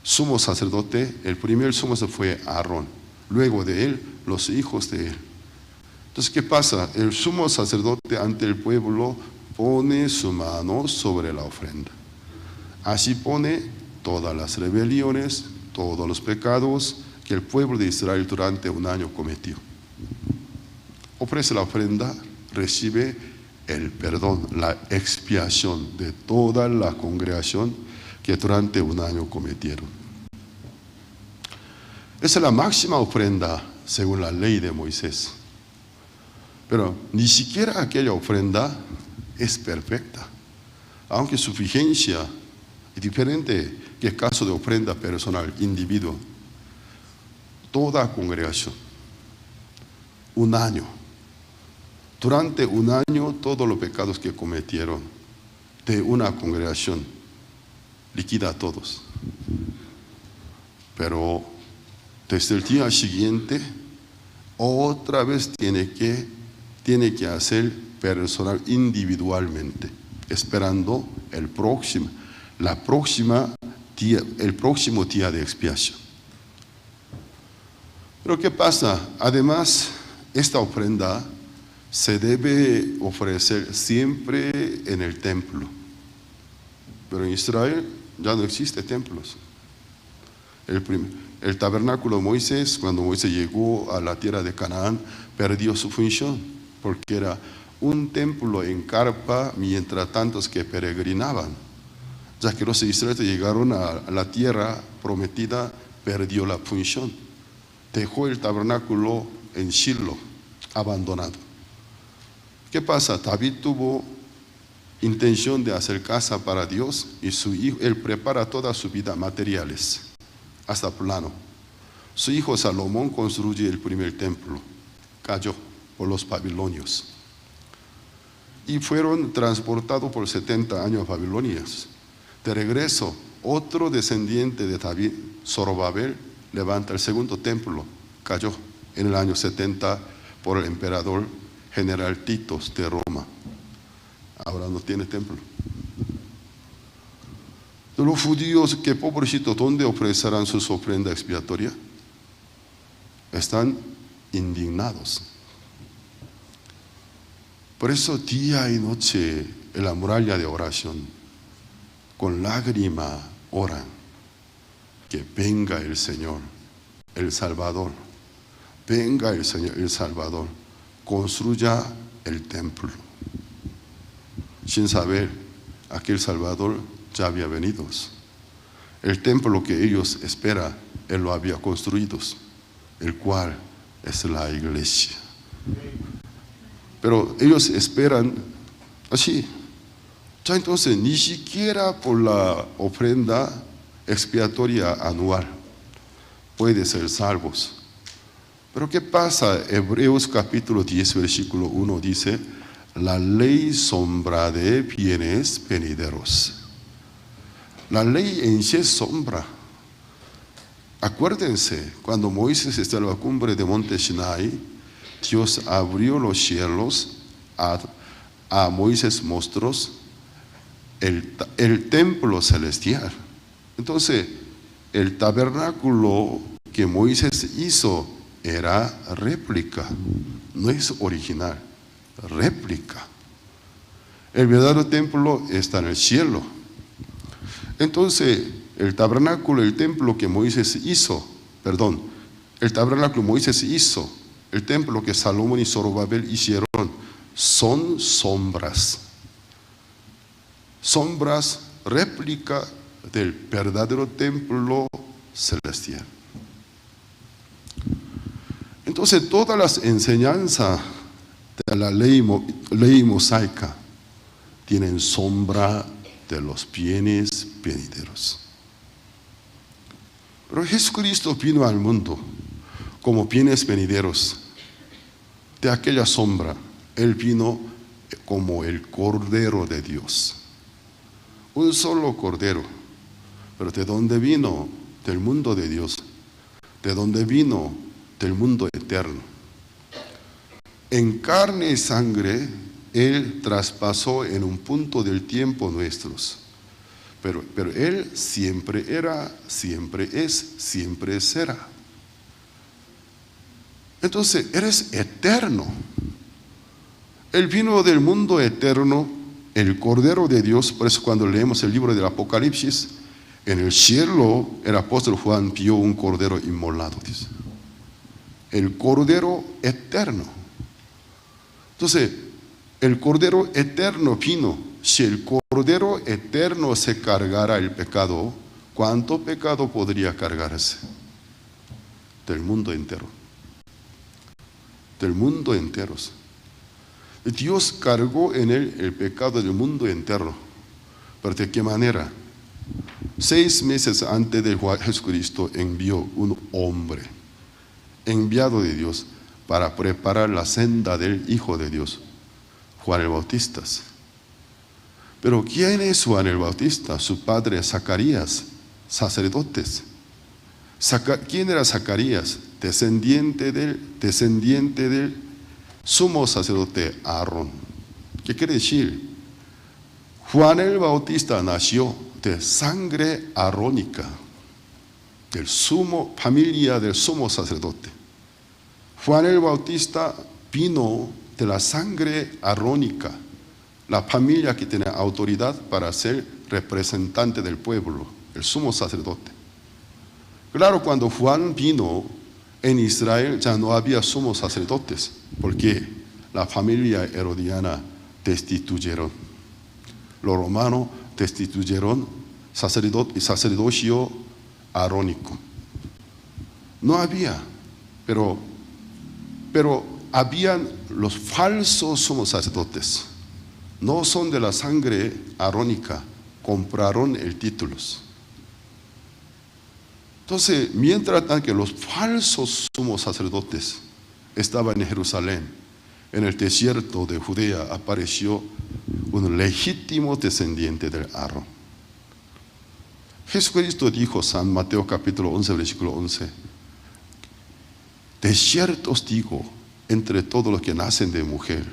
sumo sacerdote. El primer sumo sacerdote fue Aarón, luego de él, los hijos de él. Entonces, ¿qué pasa? El sumo sacerdote ante el pueblo pone su mano sobre la ofrenda. Así pone todas las rebeliones, todos los pecados que el pueblo de Israel durante un año cometió. Ofrece la ofrenda, recibe el perdón, la expiación de toda la congregación que durante un año cometieron. Esa es la máxima ofrenda según la ley de Moisés. Pero ni siquiera aquella ofrenda es perfecta, aunque su vigencia es diferente que el caso de ofrenda personal, individuo. Toda congregación, un año, durante un año todos los pecados que cometieron de una congregación liquida a todos. Pero desde el día siguiente otra vez tiene que hacer personal individualmente, esperando el próximo día de expiación. Pero ¿qué pasa? Además, esta ofrenda se debe ofrecer siempre en el templo. Pero en Israel ya no existen templos. El tabernáculo de Moisés, cuando Moisés llegó a la tierra de Canaán, perdió su función, porque era un templo en carpa, mientras tantos que peregrinaban. Ya que los israelitas llegaron a la tierra prometida, perdió la función. Dejó el tabernáculo en Shiloh, abandonado. ¿Qué pasa? David tuvo intención de hacer casa para Dios y su hijo, él prepara toda su vida materiales, hasta plano. Su hijo Salomón construye el primer templo, cayó por los babilonios. Y fueron transportados por 70 años a Babilonia. De regreso, otro descendiente de David, Zorobabel, levanta el segundo templo, cayó en el año 70 por el emperador general Titos de Roma. Ahora no tiene templo. Los judíos, que pobrecitos, ¿dónde ofrecerán sus ofrendas expiatorias? Están indignados. Por eso día y noche en la muralla de oración, con lágrima oran, que venga el Señor, el Salvador. Venga el Señor, el Salvador, construya el templo. Sin saber, aquel Salvador ya había venido. El templo que ellos esperan, Él lo había construido, el cual es la iglesia. Pero ellos esperan así. Ya entonces, ni siquiera por la ofrenda expiatoria anual puede ser salvos. Pero ¿qué pasa? Hebreos capítulo 10, versículo 1 dice: la ley sombra de bienes venideros. La ley en sí es sombra. Acuérdense, cuando Moisés está en la cumbre de monte Sinai, Dios abrió los cielos, a Moisés mostró el templo celestial. Entonces, el tabernáculo que Moisés hizo era réplica, no es original, réplica. El verdadero templo está en el cielo. Entonces, el tabernáculo, el templo que Moisés hizo, el tabernáculo Moisés hizo, el templo que Salomón y Zorobabel hicieron, son sombras. Sombras, réplica del verdadero templo celestial. Entonces, todas las enseñanzas de la ley mosaica tienen sombra de los bienes venideros. Pero Jesucristo vino al mundo como bienes venideros de aquella sombra. Él vino como el Cordero de Dios. Un solo Cordero. Pero ¿de dónde vino? Del mundo de Dios. ¿De dónde vino? Del mundo eterno. En carne y sangre, Él traspasó en un punto del tiempo nuestros. Pero Él siempre era, siempre es, siempre será. Entonces, eres eterno. Él vino del mundo eterno, el Cordero de Dios. Por eso cuando leemos el libro del Apocalipsis, en el cielo el apóstol Juan vio un cordero inmolado, dice. El Cordero eterno. Entonces, el Cordero eterno vino. Si el Cordero eterno se cargara el pecado, ¿cuánto pecado podría cargarse? Del mundo entero. Del mundo entero. Dios cargó en él el pecado del mundo entero. ¿Pero de qué manera? 6 meses antes de Jesucristo envió un hombre, enviado de Dios, para preparar la senda del Hijo de Dios, Juan el Bautista. Pero ¿quién es Juan el Bautista? Su padre Zacarías, sacerdotes. ¿Quién era Zacarías? Descendiente del sumo sacerdote Aarón. ¿Qué quiere decir? Juan el Bautista nació de sangre arónica, familia del sumo sacerdote. Juan el Bautista vino de la sangre arónica, la familia que tiene autoridad para ser representante del pueblo, el sumo sacerdote. Claro, cuando Juan vino en Israel ya no había sumos sacerdotes, porque la familia herodiana destituyeron. Los romanos destituyeron sacerdocio arónico. No había, pero habían los falsos sumos sacerdotes. No son de la sangre arónica, compraron el títulos. Entonces, mientras tanto que los falsos sumos sacerdotes estaban en Jerusalén, en el desierto de Judea apareció un legítimo descendiente del Aarón. Jesucristo dijo, San Mateo capítulo 11, versículo 11, de cierto os digo, entre todos los que nacen de mujer,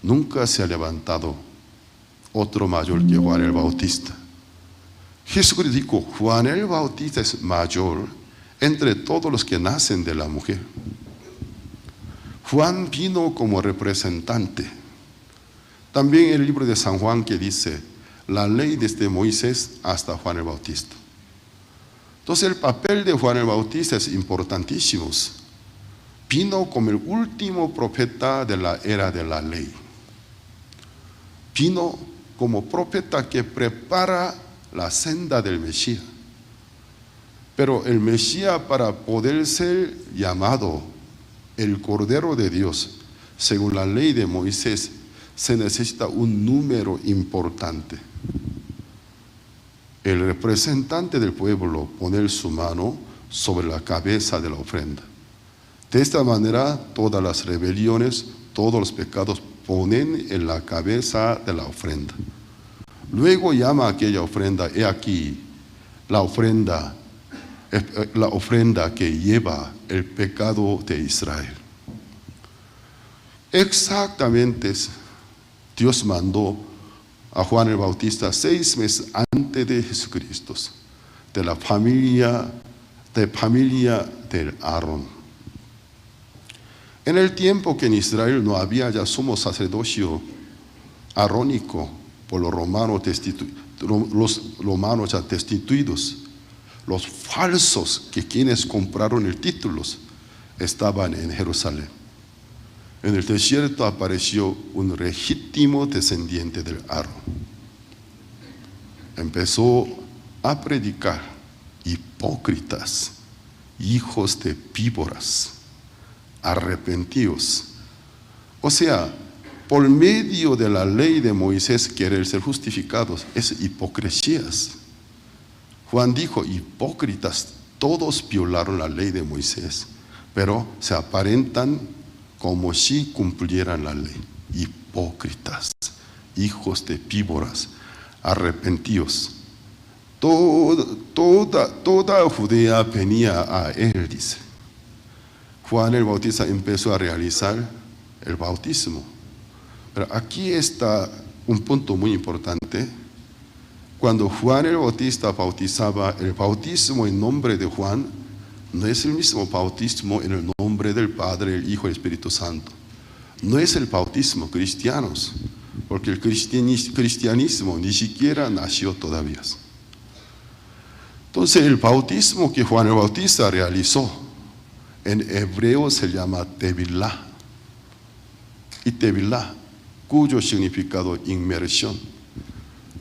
nunca se ha levantado otro mayor que Juan el Bautista. Jesucristo dijo, Juan el Bautista es mayor entre todos los que nacen de la mujer. Juan vino como representante. También el libro de San Juan que dice, la ley desde Moisés hasta Juan el Bautista. Entonces el papel de Juan el Bautista es importantísimo. Vino como el último profeta de la era de la ley. Vino como profeta que prepara la senda del Mesías. Pero el Mesías, para poder ser llamado el Cordero de Dios, según la ley de Moisés, se necesita un número importante. El representante del pueblo poner su mano sobre la cabeza de la ofrenda. De esta manera, todas las rebeliones, todos los pecados ponen en la cabeza de la ofrenda. Luego llama a aquella ofrenda, he aquí la ofrenda que lleva el pecado de Israel. Exactamente, Dios mandó a Juan el Bautista 6 meses antes de Jesucristo, de la familia del Aarón. En el tiempo que en Israel no había ya sumo sacerdocio arónico, por los romanos ya destituidos, los falsos que quienes compraron el título estaban en Jerusalén. En el desierto apareció un legítimo descendiente del Aarón. Empezó a predicar, hipócritas, hijos de víboras, arrepentidos. O sea, por medio de la ley de Moisés querer ser justificados es hipocresías. Juan dijo, hipócritas, todos violaron la ley de Moisés, pero se aparentan como si cumplieran la ley. Hipócritas, hijos de víboras, arrepentidos. Toda Judea venía a él, dice. Juan el Bautista empezó a realizar el bautismo. Pero aquí está un punto muy importante. Cuando Juan el Bautista bautizaba, el bautismo en nombre de Juan no es el mismo bautismo en el nombre del Padre, el Hijo y el Espíritu Santo. No es el bautismo cristiano, porque el cristianismo ni siquiera nació todavía. Entonces el bautismo que Juan el Bautista realizó, en hebreo se llama tevilá. Y tevilá, cuyo significado inmersión.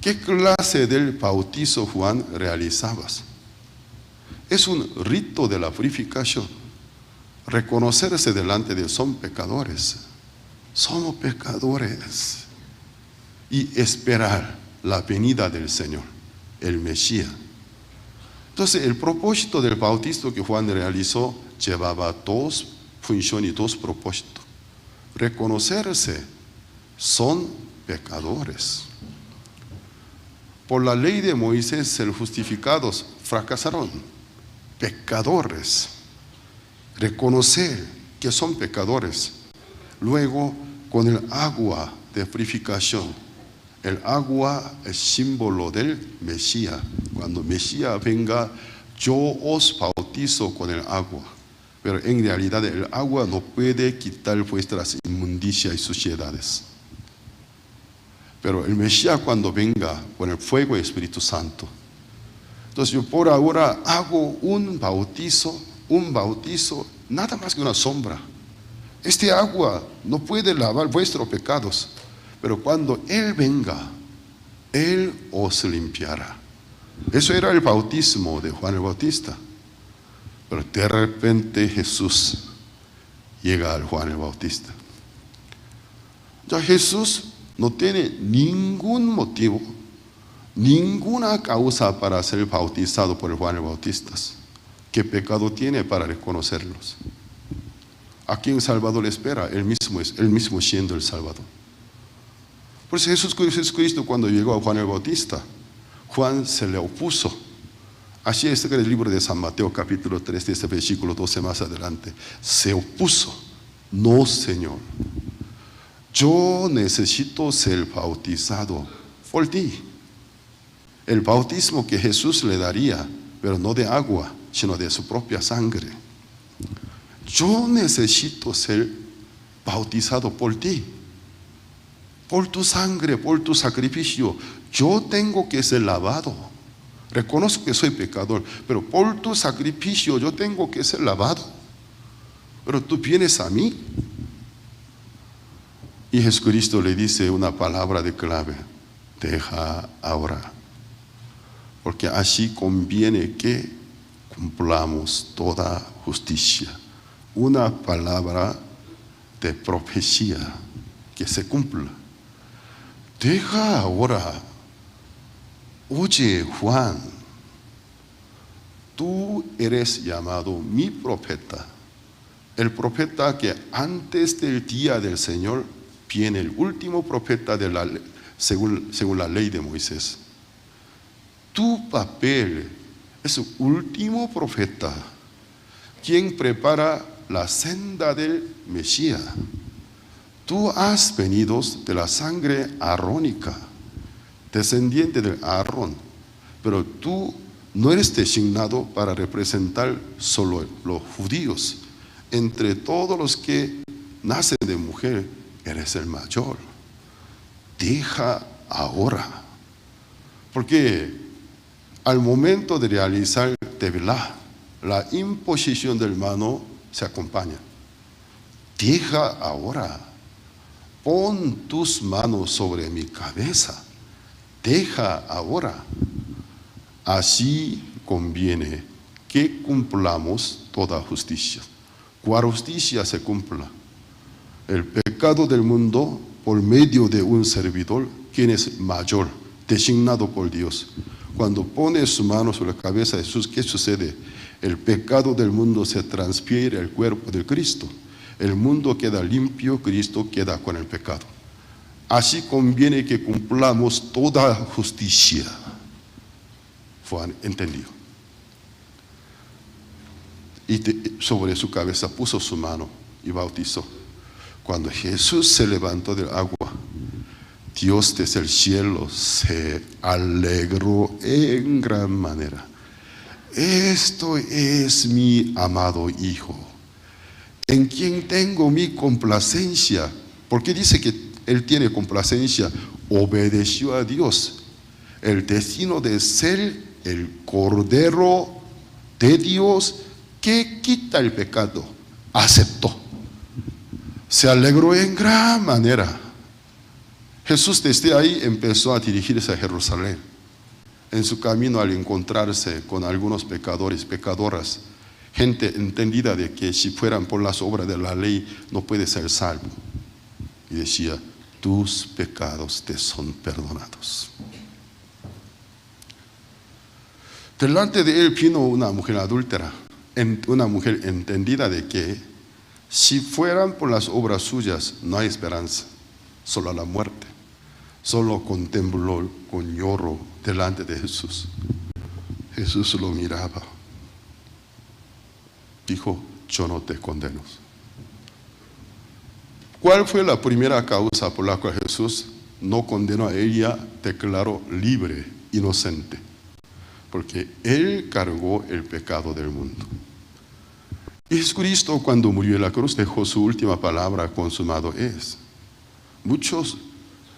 ¿Qué clase del bautizo Juan realizaba? Es un rito de la purificación. Reconocerse delante de Dios, son pecadores. Somos pecadores. Y esperar la venida del Señor, el Mesías. Entonces, el propósito del bautismo que Juan realizó llevaba dos funciones y dos propósitos. Reconocerse, son pecadores. Por la ley de Moisés, ser justificados, fracasaron. Pecadores. Reconocer que son pecadores. Luego, con el agua de purificación. El agua es símbolo del Mesías. Cuando Mesías venga, yo os bautizo con el agua. Pero en realidad el agua no puede quitar vuestras inmundicias y suciedades. Pero el Mesías cuando venga con el fuego y Espíritu Santo. Entonces yo por ahora hago un bautizo, nada más que una sombra. Este agua no puede lavar vuestros pecados. Pero cuando Él venga, Él os limpiará. Eso era el bautismo de Juan el Bautista. Pero de repente Jesús llega al Juan el Bautista. Ya Jesús no tiene ningún motivo, ninguna causa para ser bautizado por el Juan el Bautista. ¿Qué pecado tiene para reconocerlos? Aquí en Salvador le espera, él mismo siendo el Salvador. Por eso Jesucristo cuando llegó a Juan el Bautista, Juan se le opuso. Así está en el libro de San Mateo capítulo 3, desde versículo 12 más adelante. Se opuso. No, Señor. Yo necesito ser bautizado por ti. El bautismo que Jesús le daría, pero no de agua, sino de su propia sangre. Yo necesito ser bautizado por ti. Por tu sangre, por tu sacrificio, yo tengo que ser lavado. Reconozco que soy pecador, pero por tu sacrificio yo tengo que ser lavado. Pero tú vienes a mí. Y Jesucristo le dice una palabra de clave: deja ahora. Porque así conviene que cumplamos toda justicia. Una palabra de profecía que se cumpla. Deja ahora. Oye, Juan, tú eres llamado mi profeta. El profeta que antes del día del Señor viene, el último profeta de la, según la ley de Moisés. Tu papel es el último profeta, quien prepara la senda del Mesías. Tú has venido de la sangre arónica, descendiente del Aarón, pero tú no eres designado para representar solo los judíos. Entre todos los que nacen de mujer, eres el mayor. Deja ahora. Porque al momento de realizar tevilá, la imposición del mano se acompaña. Deja ahora. Pon tus manos sobre mi cabeza. Deja ahora. Así conviene que cumplamos toda justicia. ¿Cuál justicia se cumpla? El pecado del mundo por medio de un servidor, quien es mayor, designado por Dios. Cuando pone su mano sobre la cabeza de Jesús, ¿qué sucede? El pecado del mundo se transfiere al cuerpo de Cristo. El mundo queda limpio, Cristo queda con el pecado. Así conviene que cumplamos toda justicia. Juan entendió. Y sobre su cabeza puso su mano y bautizó. Cuando Jesús se levantó del agua, Dios desde el cielo se alegró en gran manera. Esto es mi amado Hijo, en quien tengo mi complacencia. Porque dice que Él tiene complacencia, obedeció a Dios. El destino de ser el Cordero de Dios que quita el pecado, aceptó. Se alegró en gran manera. Jesús desde ahí empezó a dirigirse a Jerusalén. En su camino, al encontrarse con algunos pecadores, pecadoras, gente entendida de que si fueran por las obras de la ley no puede ser salvo. y decía, tus pecados te son perdonados. Delante de él vino una mujer adúltera, una mujer entendida de que si fueran por las obras suyas no hay esperanza, solo la muerte. Solo contempló con lloro delante de Jesús. Jesús lo miraba. Dijo, yo no te condeno. ¿Cuál fue la primera causa por la cual Jesús no condenó a ella? Declaró libre, inocente. Porque Él cargó el pecado del mundo. Y Jesucristo, cuando murió en la cruz, dejó su última palabra, consumado es. Muchos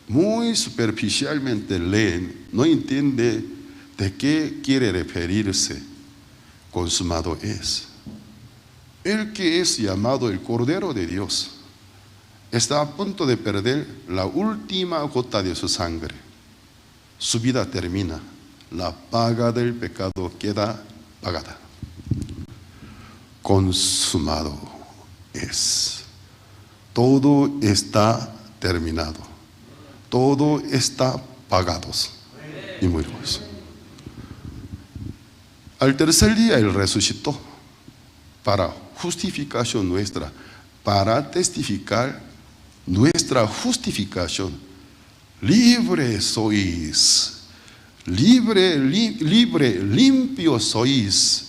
muy superficialmente leen, no entienden de qué quiere referirse, consumado es. El que es llamado el Cordero de Dios está a punto de perder la última gota de su sangre. Su vida termina, la paga del pecado queda pagada. Consumado es. Todo está terminado. Todo está pagado. Y murió. Al tercer día Él resucitó para justificación nuestra, para testificar nuestra justificación. Libre sois, libre, limpio sois,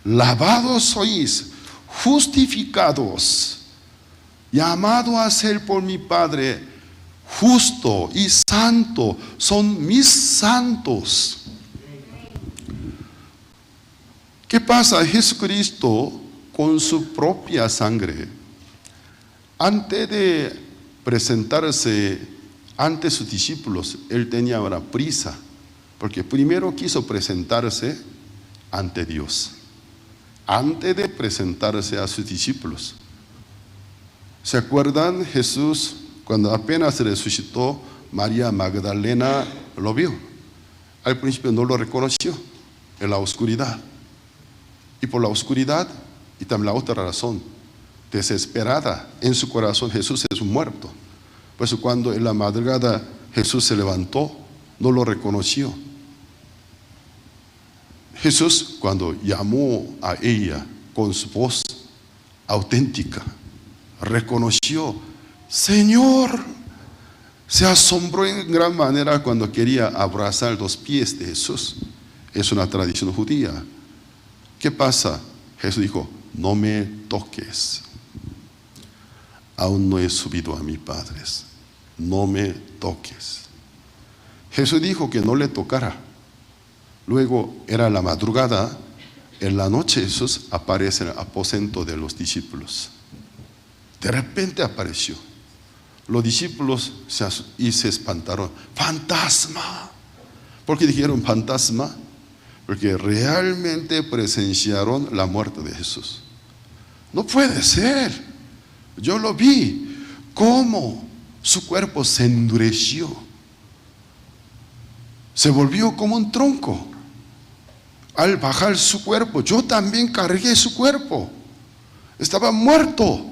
lavados sois, justificados, llamado a ser por mi Padre justo y santo, son mis santos. ¿Qué pasa? Jesucristo con su propia sangre, antes de presentarse ante sus discípulos, Él tenía una prisa, porque primero quiso presentarse ante Dios, antes de presentarse a sus discípulos. ¿Se acuerdan? Jesús, cuando apenas resucitó, María Magdalena lo vio. Al principio no lo reconoció, en la oscuridad. Y por la oscuridad, y también la otra razón, desesperada en su corazón, Jesús es un muerto. Por eso cuando en la madrugada Jesús se levantó, no lo reconoció. Jesús, cuando llamó a ella con su voz auténtica, reconoció, Señor. Se asombró en gran manera cuando quería abrazar los pies de Jesús. Es una tradición judía. ¿Qué pasa? Jesús dijo, no me toques. Aún no he subido a mi Padre. No me toques. Jesús dijo que no le tocara. Luego era la madrugada. En la noche Jesús aparece en el aposento de los discípulos. De repente apareció. Los discípulos se espantaron. ¡Fantasma! ¿Por qué dijeron fantasma? Porque realmente presenciaron la muerte de Jesús. No puede ser. Yo lo vi. ¿Cómo? Su cuerpo se endureció. Se volvió como un tronco. Al bajar su cuerpo, yo también cargué su cuerpo. Estaba muerto.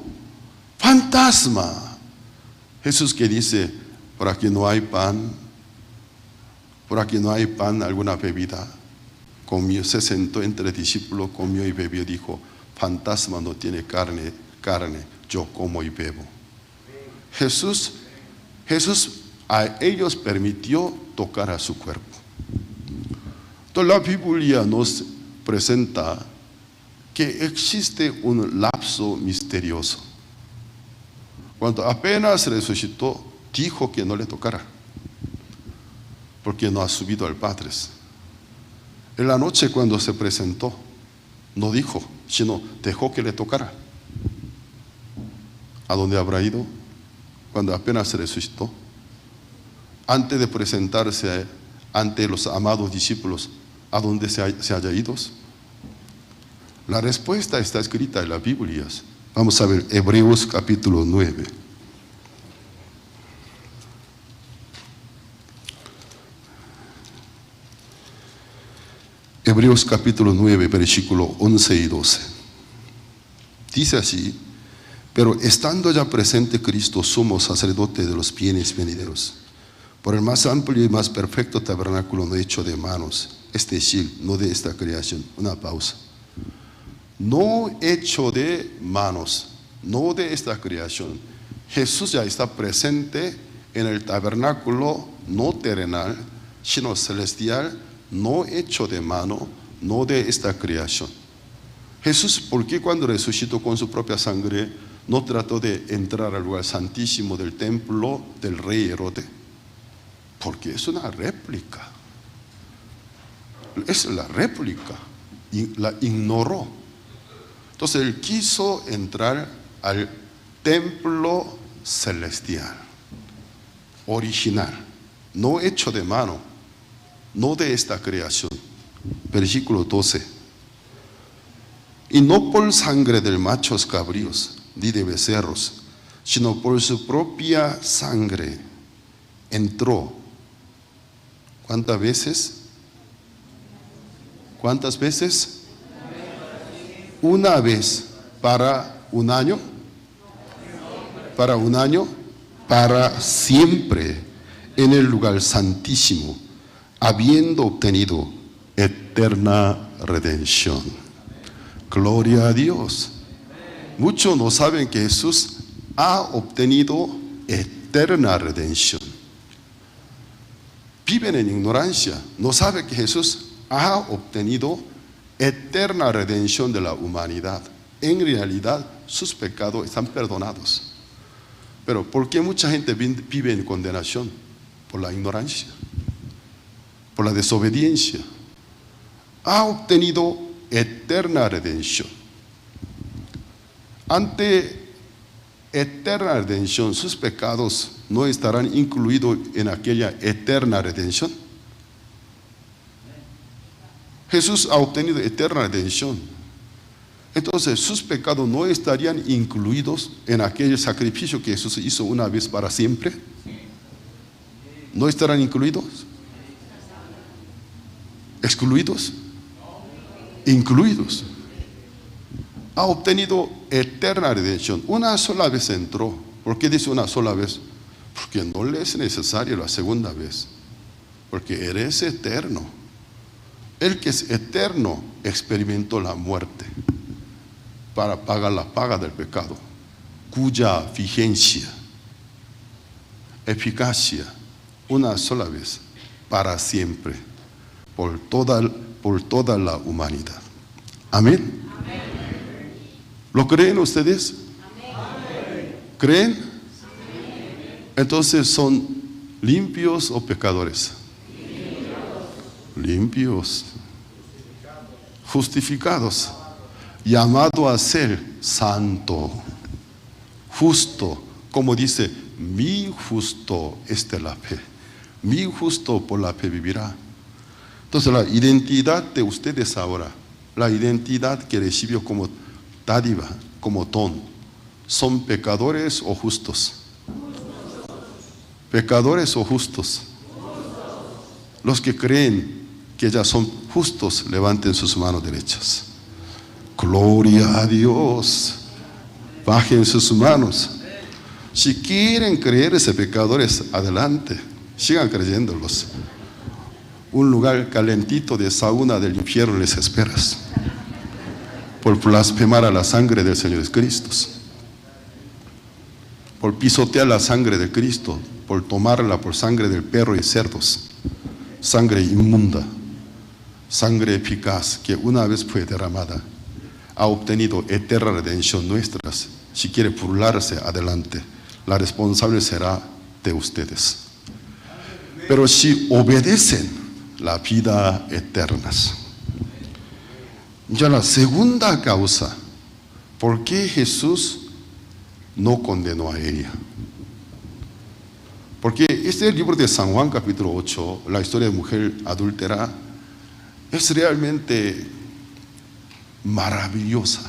Fantasma. Jesús que dice, por aquí no hay pan, alguna bebida. Comió, se sentó entre discípulos, comió y bebió, dijo, fantasma no tiene carne, yo como y bebo. Jesús a ellos permitió tocar a su cuerpo. Toda la Biblia nos presenta que existe un lapso misterioso. Cuando apenas resucitó, dijo que no le tocara, porque no ha subido al Padre. En la noche cuando se presentó, no dijo, sino dejó que le tocara. ¿A dónde habrá ido? Cuando apenas resucitó, antes de presentarse ante los amados discípulos, ¿a dónde se haya ido? La respuesta está escrita en las Biblias. Vamos a ver Hebreos capítulo 9. Hebreos capítulo 9, versículo 11 y 12. Dice así, Pero estando ya presente Cristo, sumo sacerdote de los bienes venideros, por el más amplio y más perfecto tabernáculo no hecho de manos, es decir, no de esta creación. Una pausa. No hecho de manos, no de esta creación. Jesús ya está presente en el tabernáculo no terrenal, sino celestial, no hecho de mano, no de esta creación. Jesús, ¿por qué cuando resucitó con su propia sangre no trató de entrar al lugar santísimo del templo del rey Herodes? Porque es una réplica. Es la réplica. Y la ignoró. Entonces él quiso entrar al templo celestial, original, no hecho de mano, no de esta creación. Versículo 12. Y no por sangre de machos cabríos ni de becerros, sino por su propia sangre entró. ¿Cuántas veces? ¿Cuántas veces? Una vez. ¿Para un año? Para un año, para siempre, en el lugar santísimo, habiendo obtenido eterna redención. Gloria a Dios. Muchos no saben que Jesús ha obtenido eterna redención. Viven en ignorancia, no saben que Jesús ha obtenido eterna redención de la humanidad. En realidad, sus pecados están perdonados. Pero ¿por qué mucha gente vive en condenación? Por la ignorancia, por la desobediencia. Ha obtenido eterna redención. Ante eterna redención, sus pecados no estarán incluidos en aquella eterna redención. Jesús ha obtenido eterna redención. Entonces sus pecados no estarían incluidos en aquel sacrificio que Jesús hizo una vez para siempre. ¿No estarán incluidos? ¿Excluidos? Incluidos. Ha obtenido eterna redención. Una sola vez entró. ¿Por qué dice una sola vez? Porque no le es necesario la segunda vez. Porque eres eterno. El que es eterno experimentó la muerte para pagar la paga del pecado, cuya vigencia, eficacia, una sola vez, para siempre, por toda la humanidad. Amén. Amén. ¿Lo creen ustedes? Amén. ¿Creen? Amén. Entonces, ¿son limpios o pecadores? Limpios. Justificados. Llamado a ser santo, justo, como dice, mi justo es de la fe, mi justo por la fe vivirá. Entonces la identidad de ustedes ahora, la identidad que recibió como dádiva, como don, ¿son pecadores o justos? ¿Pecadores o justos? Los que creen que ya son justos, levanten sus manos derechas. Gloria a Dios. Bajen sus manos. Si quieren creerse pecadores, adelante, sigan creyéndolos. Un lugar calentito de sauna del infierno les espera por blasfemar a la sangre del Señor Cristo, por pisotear la sangre de Cristo, por tomarla por sangre del perro y cerdos, sangre inmunda, sangre eficaz que una vez fue derramada. Ha obtenido eterna redención nuestras. Si quiere burlarse, adelante. La responsable será de ustedes. Pero si obedecen, la vida eterna. Ya la segunda causa, ¿por qué Jesús no condenó a ella? Porque este libro de San Juan capítulo 8, la historia de mujer adúltera, es realmente maravillosa,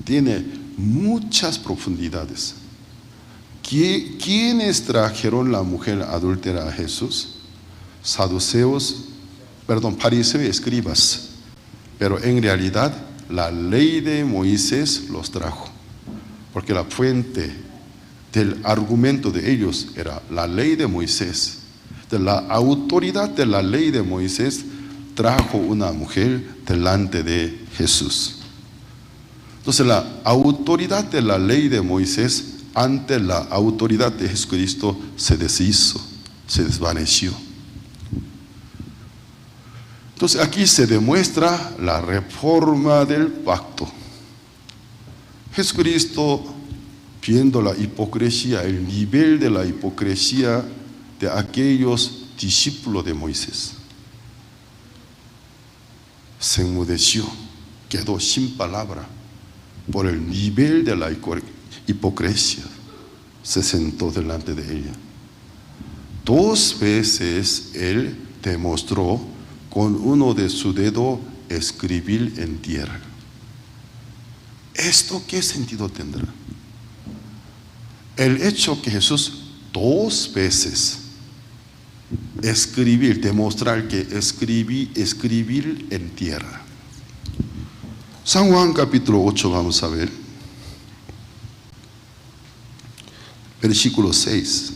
tiene muchas profundidades. ¿Quiénes trajeron la mujer adúltera a Jesús? Fariseos y escribas, pero en realidad la ley de Moisés los trajo, porque la fuente del argumento de ellos era la ley de Moisés. De la autoridad de la ley de Moisés trajo una mujer delante de Jesús. Entonces la autoridad de la ley de Moisés ante la autoridad de Jesucristo se deshizo, se desvaneció. Entonces aquí se demuestra la reforma del pacto. Jesucristo, viendo la hipocresía, el nivel de la hipocresía de aquellos discípulos de Moisés, se enmudeció, quedó sin palabra por el nivel de la hipocresía. Se sentó delante de ella. 2 veces él demostró con uno de su dedo escribir en tierra. ¿Esto qué sentido tendrá? El hecho que Jesús 2 veces escribir, demostrar que escribir en tierra. San Juan capítulo 8, vamos a ver. Versículo 6.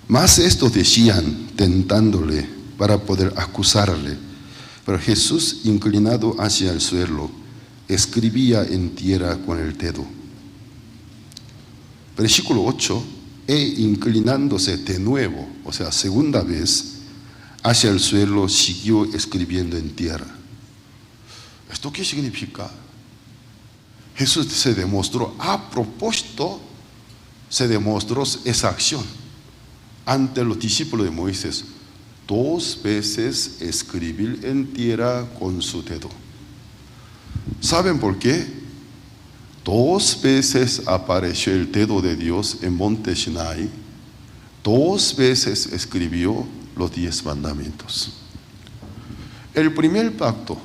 Mas estos decían, tentándole para poder acusarle. Pero Jesús, inclinado hacia el suelo, escribía en tierra con el dedo. Versículo 8. E inclinándose de nuevo, o sea, segunda vez, hacia el suelo, siguió escribiendo en tierra. ¿Esto qué significa? Jesús se demostró, a propósito, se demostró esa acción ante los discípulos de Moisés. 2 veces escribir en tierra con su dedo. ¿Saben por qué? 2 veces apareció el dedo de Dios en monte Sinai. 2 veces escribió los 10 mandamientos. El primer pacto,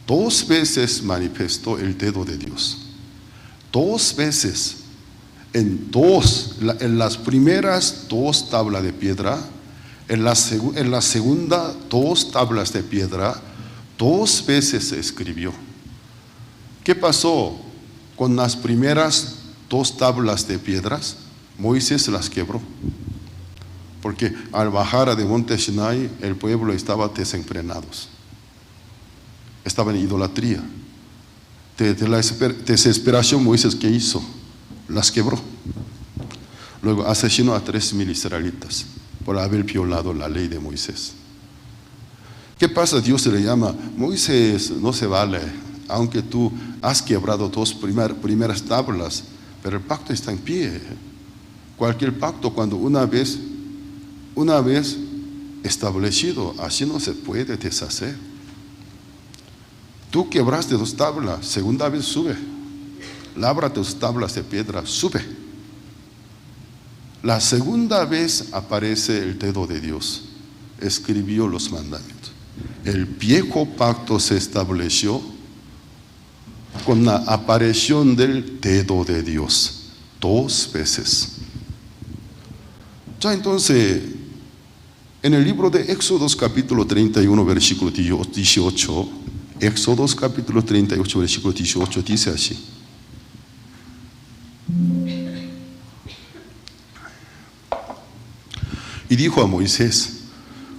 2 veces manifestó el dedo de Dios. 2 veces, en las primeras 2 tablas de piedra, en la segunda 2 tablas de piedra, 2 veces se escribió. ¿Qué pasó con las primeras 2 tablas de piedras? Moisés las quebró, porque al bajar de monte Sinai el pueblo estaba desenfrenados, estaba en idolatría. De la desesperación, Moisés, ¿qué hizo? Las quebró. Luego asesinó a 3,000 israelitas por haber violado la ley de Moisés. ¿Qué pasa? Dios le llama: Moisés, no se vale, aunque tú has quebrado 2 primeras tablas, pero el pacto está en pie. Cualquier pacto, cuando una vez establecido, así no se puede deshacer. Tú quebraste 2 tablas, segunda vez sube, lábrate 2 tablas de piedra, sube. La segunda vez aparece el dedo de Dios, escribió los mandamientos. El viejo pacto se estableció con la aparición del dedo de Dios 2 veces. Ya entonces, en el libro de Éxodos capítulo 31 versículo 18, Éxodos capítulo 38 versículo 18 dice así: y dijo a Moisés,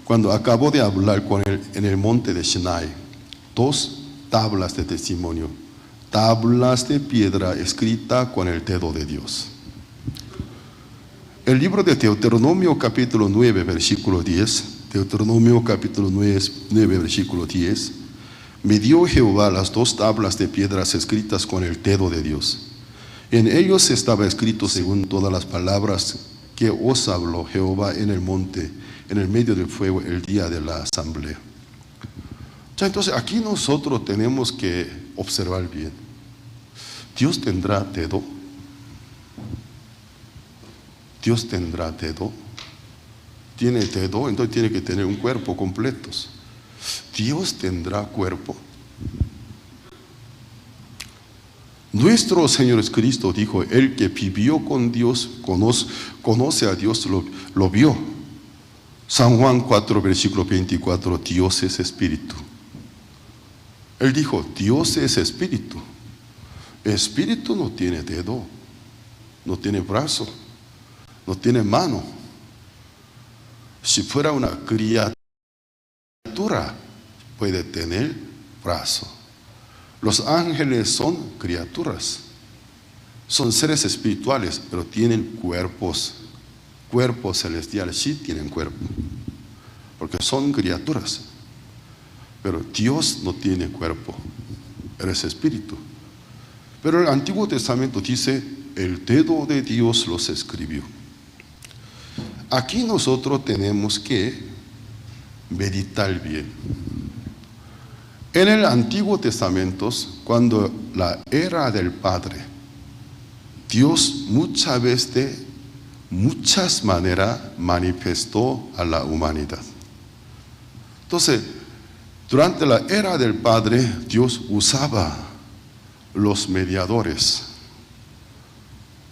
cuando acabó de hablar con él en el monte de Sinai, 2 tablas de testimonio, tablas de piedra escrita con el dedo de Dios. El libro de Deuteronomio capítulo 9 versículo 10, Deuteronomio capítulo 9 versículo 10, me dio Jehová las 2 tablas de piedras escritas con el dedo de Dios. En ellos estaba escrito según todas las palabras que os habló Jehová en el monte, en el medio del fuego, el día de la asamblea. Ya entonces aquí nosotros tenemos que observar bien. Dios tendrá dedo. Dios tendrá dedo. Tiene dedo, entonces tiene que tener un cuerpo completo. Dios tendrá cuerpo. Nuestro Señor Jesucristo dijo: el que vivió con Dios, conoce a Dios, lo vio. San Juan 4 versículo 24, Dios es espíritu. Él dijo: Dios es espíritu. Espíritu no tiene dedo, no tiene brazo, no tiene mano. Si fuera una criatura, puede tener brazo. Los ángeles son criaturas, son seres espirituales, pero tienen cuerpos celestiales, sí tienen cuerpo, porque son criaturas. Pero Dios no tiene cuerpo, eres espíritu. Pero el Antiguo Testamento dice, el dedo de Dios los escribió. Aquí nosotros tenemos que meditar bien. En el Antiguo Testamento, cuando la era del Padre, Dios muchas veces, de muchas maneras, manifestó a la humanidad. Entonces, durante la era del Padre, Dios usaba los mediadores.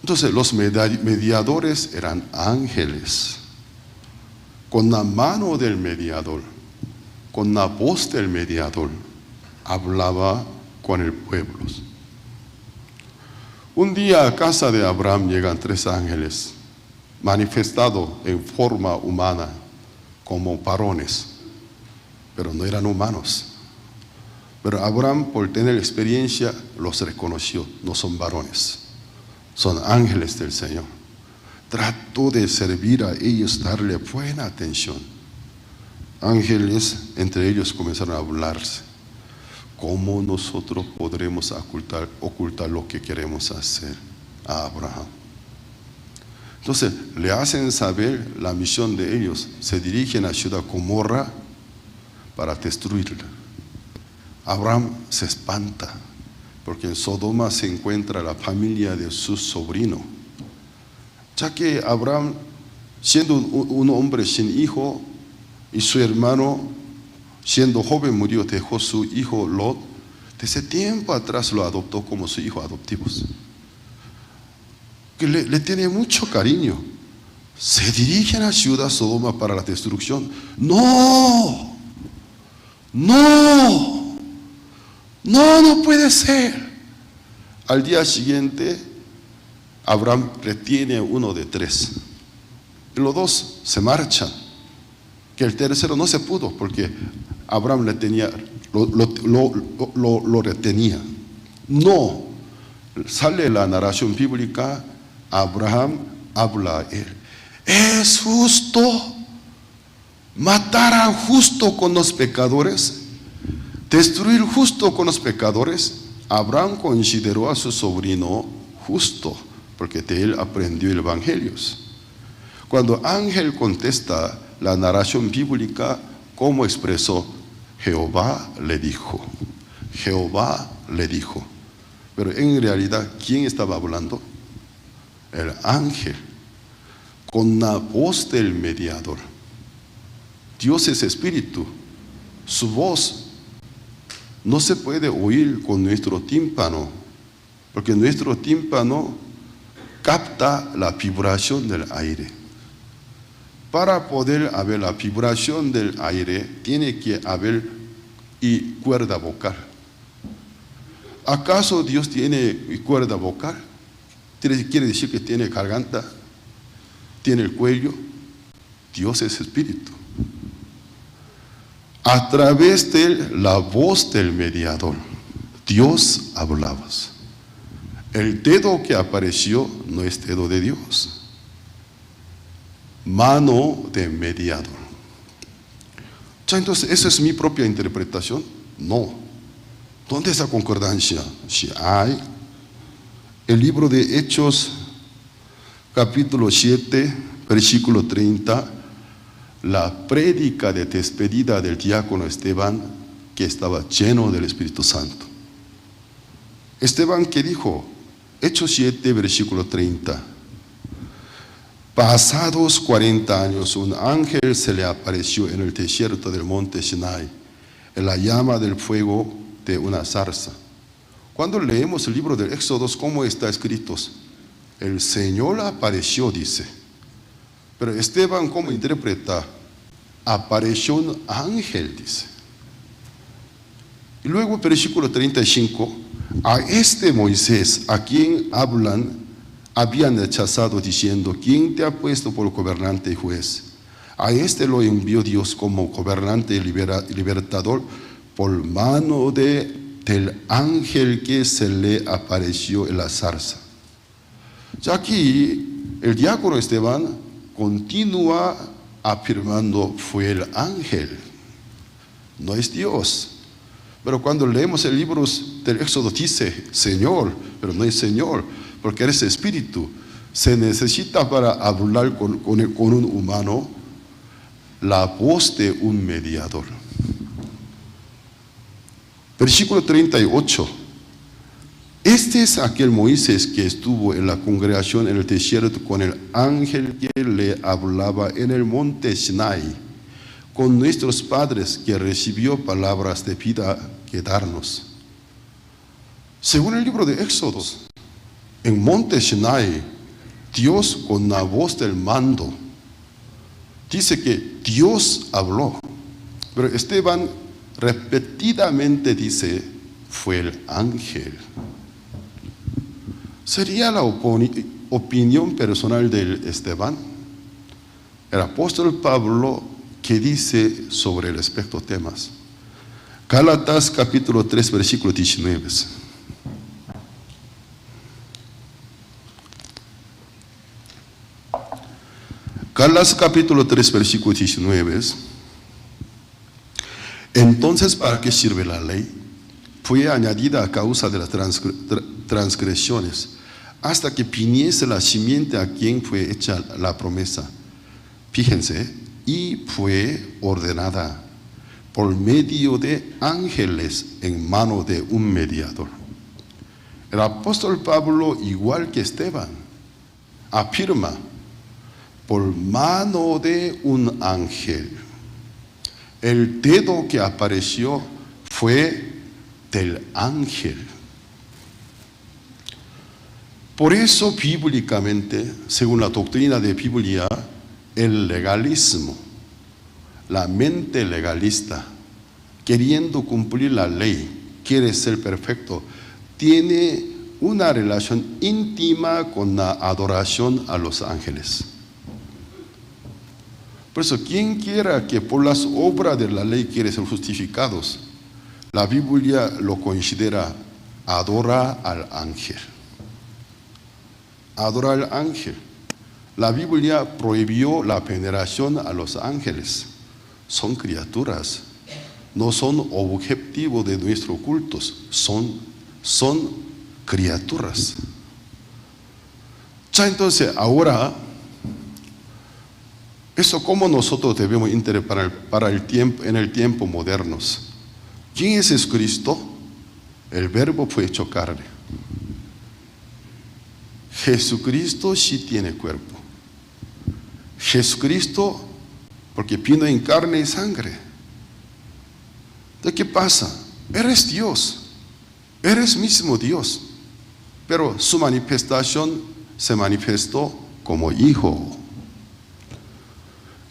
Entonces, los mediadores eran ángeles. Con la mano del mediador, con la voz del mediador, hablaba con el pueblo. Un día a casa de Abraham llegan 3 ángeles, manifestados en forma humana, como varones, pero no eran humanos. Pero Abraham, por tener experiencia, los reconoció, no son varones, son ángeles del Señor. Trató de servir a ellos, darle buena atención. Ángeles, entre ellos comenzaron a hablarse. ¿Cómo nosotros podremos ocultar lo que queremos hacer a Abraham? Entonces, le hacen saber la misión de ellos. Se dirigen a ciudad Gomorra para destruirla. Abraham se espanta, porque en Sodoma se encuentra la familia de su sobrino. Ya que Abraham, siendo un hombre sin hijo, y su hermano, siendo joven, murió, dejó su hijo Lot, desde tiempo atrás lo adoptó como su hijo adoptivo. Que le tiene mucho cariño. Se dirigen a ciudad Sodoma para la destrucción. ¡No! ¡No! ¡No, no puede ser! Al día siguiente, Abraham retiene uno de 3. Los 2 se marchan. Que el tercero no se pudo, porque Abraham le tenía, lo retenía. No. Sale la narración bíblica, Abraham habla a él. ¿Es justo matar a justo con los pecadores? ¿Destruir justo con los pecadores? Abraham consideró a su sobrino justo, porque de él aprendió el evangelio. Cuando ángel contesta la narración bíblica, ¿cómo expresó? Jehová le dijo. Jehová le dijo. Pero en realidad, ¿quién estaba hablando? El ángel, con la voz del mediador. Dios es espíritu. Su voz no se puede oír con nuestro tímpano, porque nuestro tímpano capta la vibración del aire. Para poder haber la vibración del aire, tiene que haber cuerda vocal. ¿Acaso Dios tiene cuerda vocal? Quiere decir que tiene garganta, tiene el cuello. Dios es espíritu. A través de la voz del mediador, Dios hablaba. El dedo que apareció no es dedo de Dios. Mano de mediador. Entonces, ¿esa es mi propia interpretación? No. ¿Dónde es la concordancia? Si hay. El libro de Hechos, capítulo 7, versículo 30, la prédica de despedida del diácono Esteban, que estaba lleno del Espíritu Santo. Esteban, ¿qué dijo? Hechos 7, versículo 30. Pasados 40 años, un ángel se le apareció en el desierto del monte Sinai, en la llama del fuego de una zarza. Cuando leemos el libro del Éxodo, ¿cómo está escrito? El Señor apareció, dice. Pero Esteban, ¿cómo interpreta? Apareció un ángel, dice. Y luego, versículo 35, A este Moisés, a quien habían rechazado diciendo, ¿quién te ha puesto por gobernante y juez? A este lo envió Dios como gobernante y libertador por mano del ángel que se le apareció en la zarza. Ya aquí el diácono Esteban continúa afirmando, fue el ángel, no es Dios. Pero cuando leemos el libro del Éxodo dice Señor, pero no es Señor, porque eres espíritu. Se necesita para hablar con un humano la voz de un mediador. Versículo 38. Este es aquel Moisés que estuvo en la congregación en el desierto con el ángel que le hablaba en el monte Sinai, con nuestros padres, que recibió palabras de vida que darnos. Según el libro de Éxodo, en monte Sinai, Dios con la voz del mando dice que Dios habló, pero Esteban repetidamente dice, fue el ángel. ¿Sería la opinión personal de Esteban? El apóstol Pablo, ¿qué dice sobre el respecto temas? Gálatas capítulo 3, versículo 19. Gálatas capítulo 3, versículo 19. Entonces, ¿para qué sirve la ley? Fue añadida a causa de las transgresiones, hasta que viniese la simiente a quien fue hecha la promesa. Fíjense, y fue ordenada por medio de ángeles en mano de un mediador. El apóstol Pablo, igual que Esteban, afirma, por mano de un ángel. El dedo que apareció fue del ángel. Por eso, bíblicamente, según la doctrina de Biblia, el legalismo, la mente legalista, queriendo cumplir la ley, quiere ser perfecto, tiene una relación íntima con la adoración a los ángeles. Por eso, quien quiera que por las obras de la ley quiere ser justificados, la Biblia lo considera adora al ángel. Adora al ángel. La Biblia prohibió la veneración a los ángeles. Son criaturas, no son objetivo de nuestros cultos, son criaturas. Ya entonces, ahora, eso cómo nosotros debemos interpretar en el tiempo modernos. ¿Quién es Jesucristo? El Verbo fue hecho carne. Jesucristo sí tiene cuerpo. Jesucristo, porque vino en carne y sangre. ¿De qué pasa? Eres Dios, eres mismo Dios, pero su manifestación se manifestó como hijo.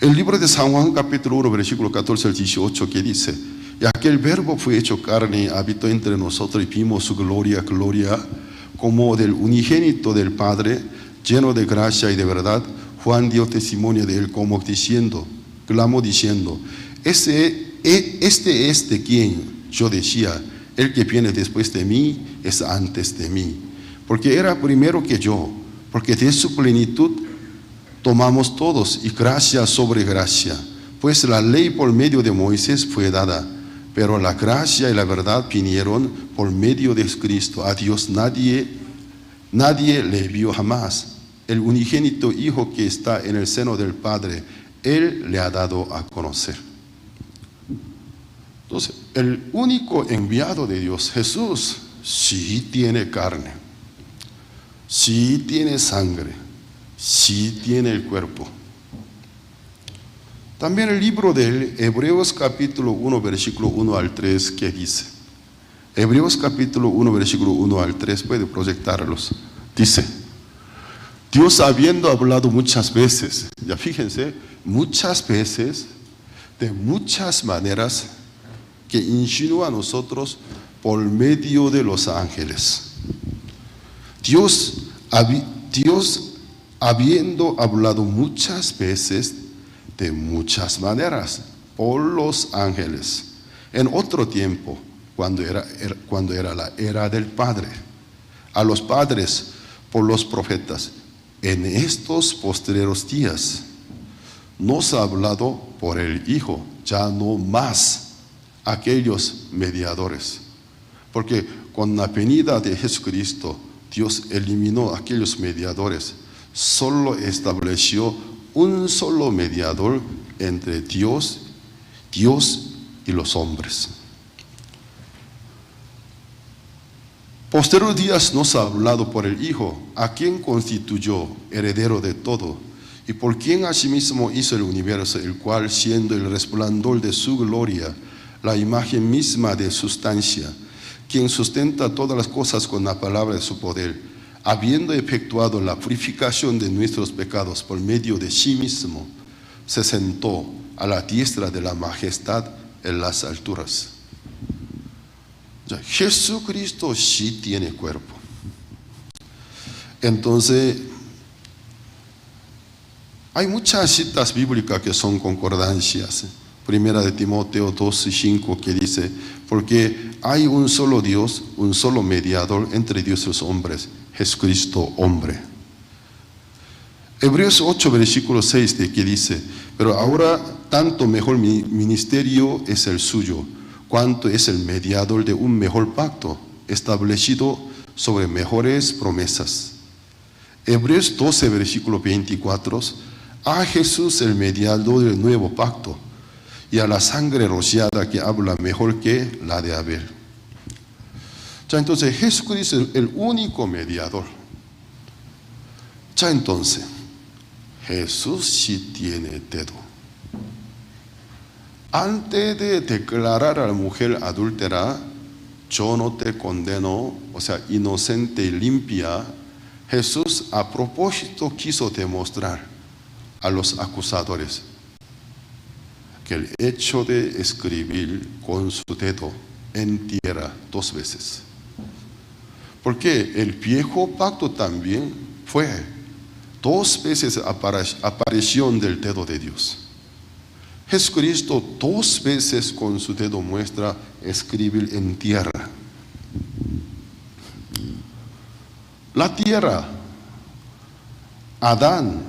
El libro de San Juan capítulo 1 versículo 14 al 18 que dice, y aquel Verbo fue hecho carne, habitó entre nosotros y vimos su gloria, gloria como del unigénito del Padre, lleno de gracia y de verdad. Juan dio testimonio de él como diciendo, clamó diciendo, este es de quien yo decía, el que viene después de mí es antes de mí, porque era primero que yo, porque de su plenitud tomamos todos y gracia sobre gracia, pues la ley por medio de Moisés fue dada, pero la gracia y la verdad vinieron por medio de Cristo. A Dios nadie le vio jamás. El unigénito Hijo que está en el seno del Padre, Él le ha dado a conocer. Entonces, el único enviado de Dios, Jesús, sí tiene carne, sí tiene sangre, sí tiene el cuerpo. También el libro de Hebreos capítulo 1 versículo 1 al 3 que dice, Hebreos capítulo 1 versículo 1 al 3, puede proyectarlos, dice, Dios habiendo hablado muchas veces, ya fíjense, muchas veces, de muchas maneras, que insinúa a nosotros por medio de los ángeles. Dios habiendo hablado muchas veces de muchas maneras por los ángeles, en otro tiempo, cuando era la era del Padre, a los padres por los profetas, en estos postreros días nos ha hablado por el Hijo, ya no más aquellos mediadores, porque con la venida de Jesucristo Dios eliminó aquellos mediadores, solo estableció un solo mediador entre Dios y los hombres. Posteriores días nos ha hablado por el Hijo, a quien constituyó heredero de todo, y por quien asimismo hizo el universo, el cual, siendo el resplandor de su gloria, la imagen misma de sustancia, quien sustenta todas las cosas con la palabra de su poder, habiendo efectuado la purificación de nuestros pecados por medio de sí mismo, se sentó a la diestra de la majestad en las alturas. Jesucristo sí tiene cuerpo. Entonces, hay muchas citas bíblicas que son concordancias. Primera de Timoteo 2:5 que dice, porque hay un solo Dios, un solo mediador entre Dios y los hombres, Jesucristo hombre. Hebreos 8 versículo 6 que dice, pero ahora tanto mejor ministerio es el suyo, cuanto es el mediador de un mejor pacto, establecido sobre mejores promesas. Hebreos 12 versículo 24, a Jesús el mediador del nuevo pacto, y a la sangre rociada que habla mejor que la de Abel. Ya entonces Jesucristo es el único mediador. Ya entonces Jesús sí tiene dedo. Antes de declarar a la mujer adúltera, yo no te condeno, o sea, inocente y limpia, Jesús a propósito quiso demostrar a los acusadores que el hecho de escribir con su dedo en tierra 2 veces. Porque el viejo pacto también fue 2 veces aparición del dedo de Dios. Jesucristo 2 veces con su dedo muestra escribir en tierra. La tierra, Adán,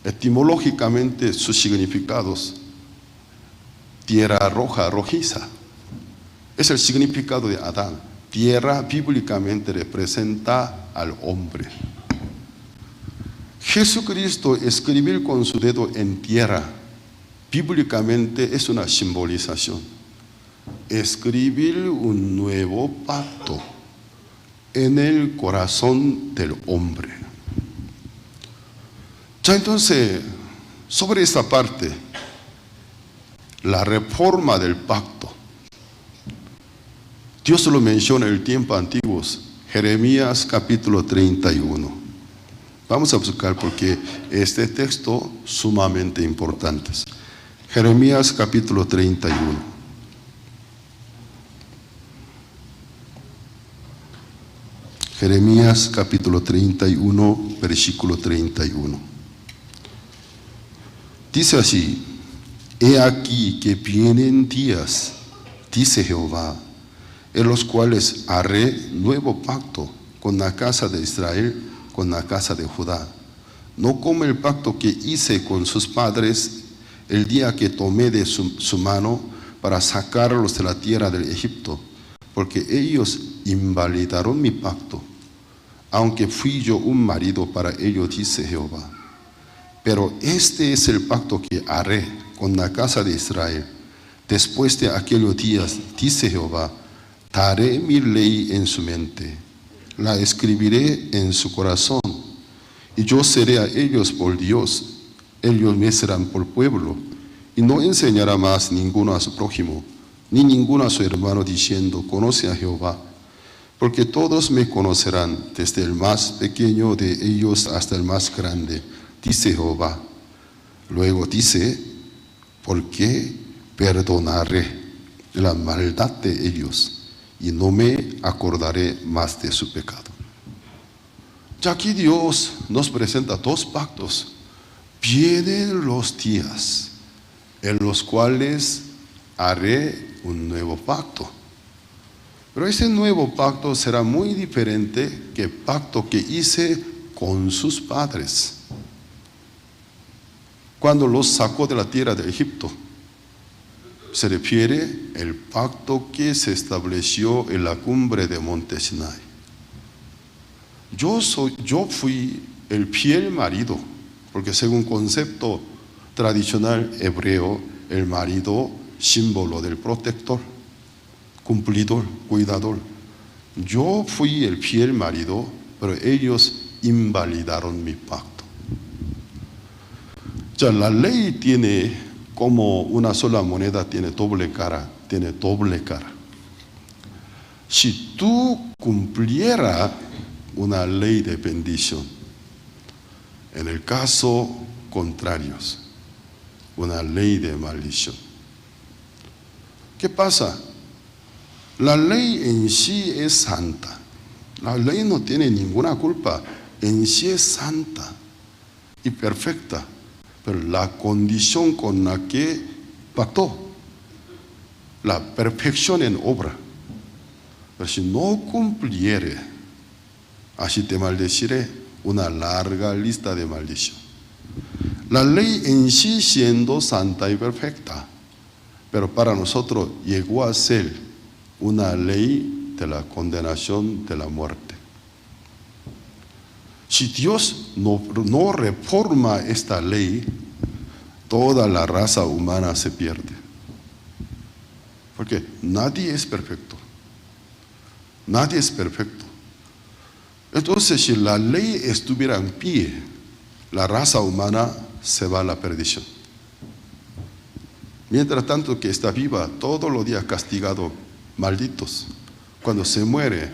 etimológicamente sus significados, tierra roja, rojiza, es el significado de Adán. Tierra bíblicamente representa al hombre. Jesucristo escribir con su dedo en tierra bíblicamente es una simbolización. Escribir un nuevo pacto en el corazón del hombre. Ya entonces, sobre esta parte, la reforma del pacto, Dios lo menciona en el tiempo antiguo, Jeremías capítulo 31. Vamos a buscar porque este texto es sumamente importante. Jeremías capítulo 31. Jeremías capítulo 31, versículo 31. Dice así, he aquí que vienen días, dice Jehová, en los cuales haré nuevo pacto con la casa de Israel, con la casa de Judá. No como el pacto que hice con sus padres el día que tomé de su mano para sacarlos de la tierra del Egipto, porque ellos invalidaron mi pacto, aunque fui yo un marido para ellos, dice Jehová. Pero este es el pacto que haré con la casa de Israel. Después de aquellos días, dice Jehová, daré mi ley en su mente, la escribiré en su corazón, y yo seré a ellos por Dios, ellos me serán por pueblo, y no enseñará más ninguno a su prójimo, ni ninguno a su hermano, diciendo, conoce a Jehová, porque todos me conocerán, desde el más pequeño de ellos hasta el más grande, dice Jehová. Luego dice, porque perdonaré la maldad de ellos y no me acordaré más de su pecado. Ya aquí Dios nos presenta dos pactos. Vienen los días en los cuales haré un nuevo pacto. Pero ese nuevo pacto será muy diferente que el pacto que hice con sus padres cuando los sacó de la tierra de Egipto. Se refiere al pacto que se estableció en la cumbre de Monte Sinai. Yo fui el fiel marido, porque según concepto tradicional hebreo, el marido, símbolo del protector, cumplidor, cuidador. Yo fui el fiel marido, pero ellos invalidaron mi pacto. Ya la ley tiene como una sola moneda, tiene doble cara. Si tú cumplieras una ley de bendición, en el caso contrario, una ley de maldición. ¿Qué pasa? La ley en sí es santa. La ley no tiene ninguna culpa. En sí es santa y perfecta. Pero la condición con la que pactó, la perfección en obra. Pero si no cumpliere, así te maldeciré, una larga lista de maldición. La ley en sí siendo santa y perfecta, pero para nosotros llegó a ser una ley de la condenación de la muerte. Si Dios no reforma esta ley, toda la raza humana se pierde. Porque nadie es perfecto. Nadie es perfecto. Entonces, si la ley estuviera en pie, la raza humana se va a la perdición. Mientras tanto que está viva, todos los días castigado, malditos, cuando se muere,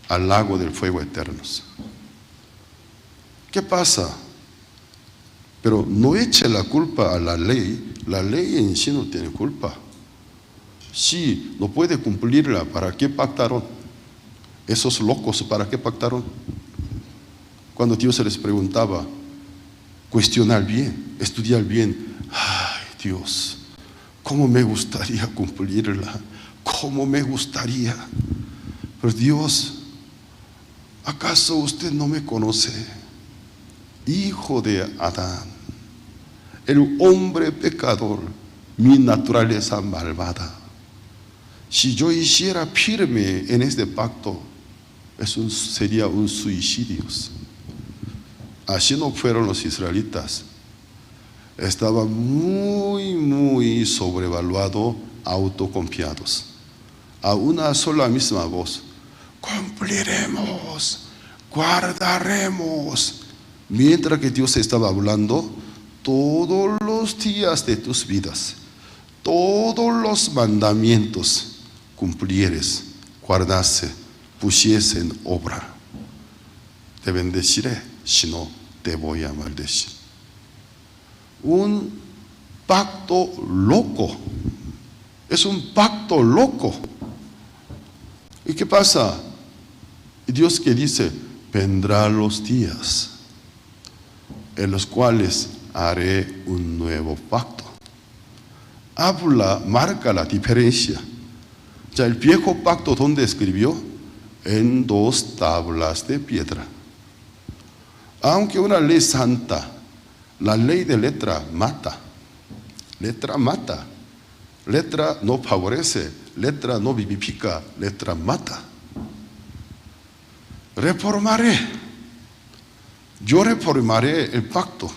al lago del fuego eterno. ¿Qué pasa? Pero no eche la culpa a la ley en sí no tiene culpa. Si no puede cumplirla, ¿para qué pactaron? Esos locos, ¿para qué pactaron? Cuando Dios se les preguntaba, cuestionar bien, estudiar bien. Ay, Dios, ¿cómo me gustaría cumplirla? ¿Cómo me gustaría? Pero Dios, ¿acaso usted no me conoce? Hijo de Adán, el hombre pecador, mi naturaleza malvada. Si yo hiciera firme en este pacto, eso sería un suicidio. Así no fueron los israelitas. Estaban muy sobrevaluados, autoconfiados. A una sola misma voz, cumpliremos, guardaremos. Mientras que Dios estaba hablando, todos los días de tus vidas, todos los mandamientos cumplieres, guardase, pusiese en obra. Te bendeciré, si no, te voy a maldecir. Un pacto loco. Es un pacto loco. ¿Y qué pasa? Dios que dice, vendrán los días en los cuales haré un nuevo pacto. Marca la diferencia. Ya el viejo pacto, ¿dónde escribió? En 2 tablas de piedra. Aunque una ley santa, la ley de letra mata. Letra mata. Letra no favorece, letra no vivifica, letra mata. Yo reformaré el pacto.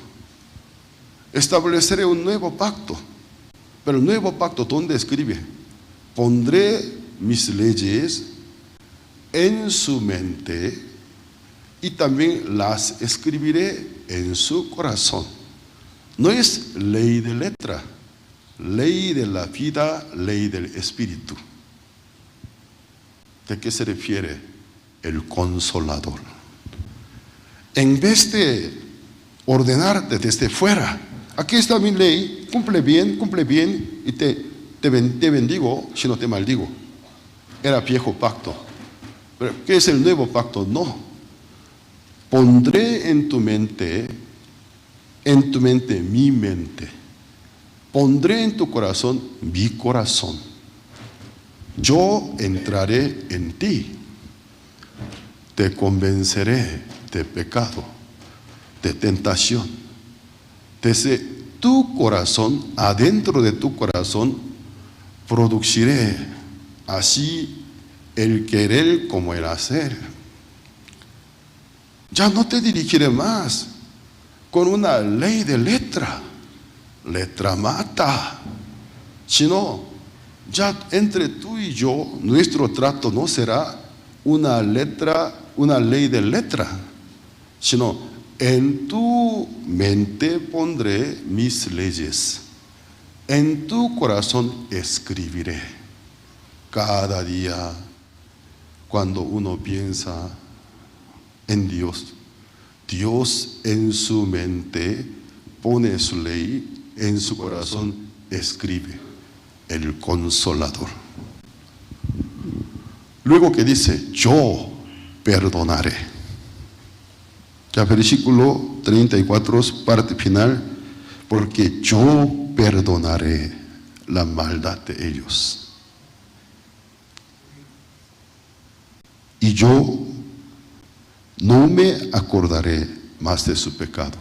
Estableceré un nuevo pacto. Pero el nuevo pacto, ¿dónde escribe? Pondré mis leyes en su mente y también las escribiré en su corazón. No es ley de letra, ley de la vida, ley del espíritu. ¿De qué se refiere? El Consolador. En vez de ordenarte desde fuera, aquí está mi ley, cumple bien y te bendigo, si no te maldigo. era viejo pacto. Pero ¿qué es el nuevo pacto? No. Pondré en tu mente mi mente. Pondré en tu corazón mi corazón. Yo entraré en ti. Te convenceré de pecado, de tentación. Desde tu corazón, adentro de tu corazón, produciré así el querer como el hacer. Ya no te dirigiré más con una ley de letra. Letra mata. Sino, ya entre tú y yo, nuestro trato no será una ley de letra, sino en tu mente pondré mis leyes. En tu corazón escribiré. Cada día, cuando uno piensa en Dios, Dios en su mente pone su ley, en su corazón escribe el Consolador. Luego que dice, yo perdonaré. Ya versículo 34, parte final, porque yo perdonaré la maldad de ellos. Y yo no me acordaré más de su pecado.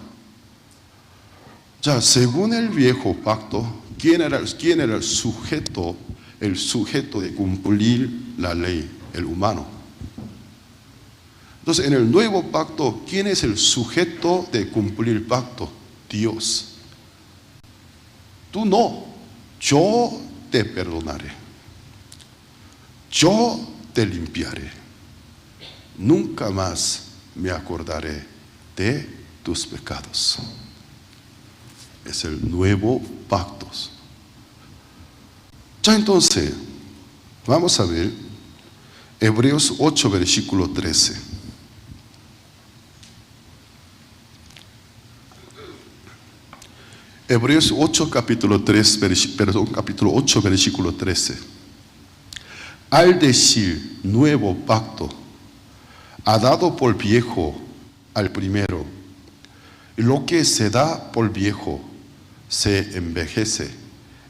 Ya, según el viejo pacto, ¿quién era el sujeto? El sujeto de cumplir la ley, el humano. Entonces, en el nuevo pacto, ¿quién es el sujeto de cumplir el pacto? Dios. Tú no. Yo te perdonaré. Yo te limpiaré. Nunca más me acordaré de tus pecados. Es el nuevo pacto. Ya entonces, vamos a ver Hebreos 8, versículo 13. Hebreos 8, capítulo 8, versículo 13. Al decir nuevo pacto, ha dado por viejo al primero. Y lo que se da por viejo se envejece,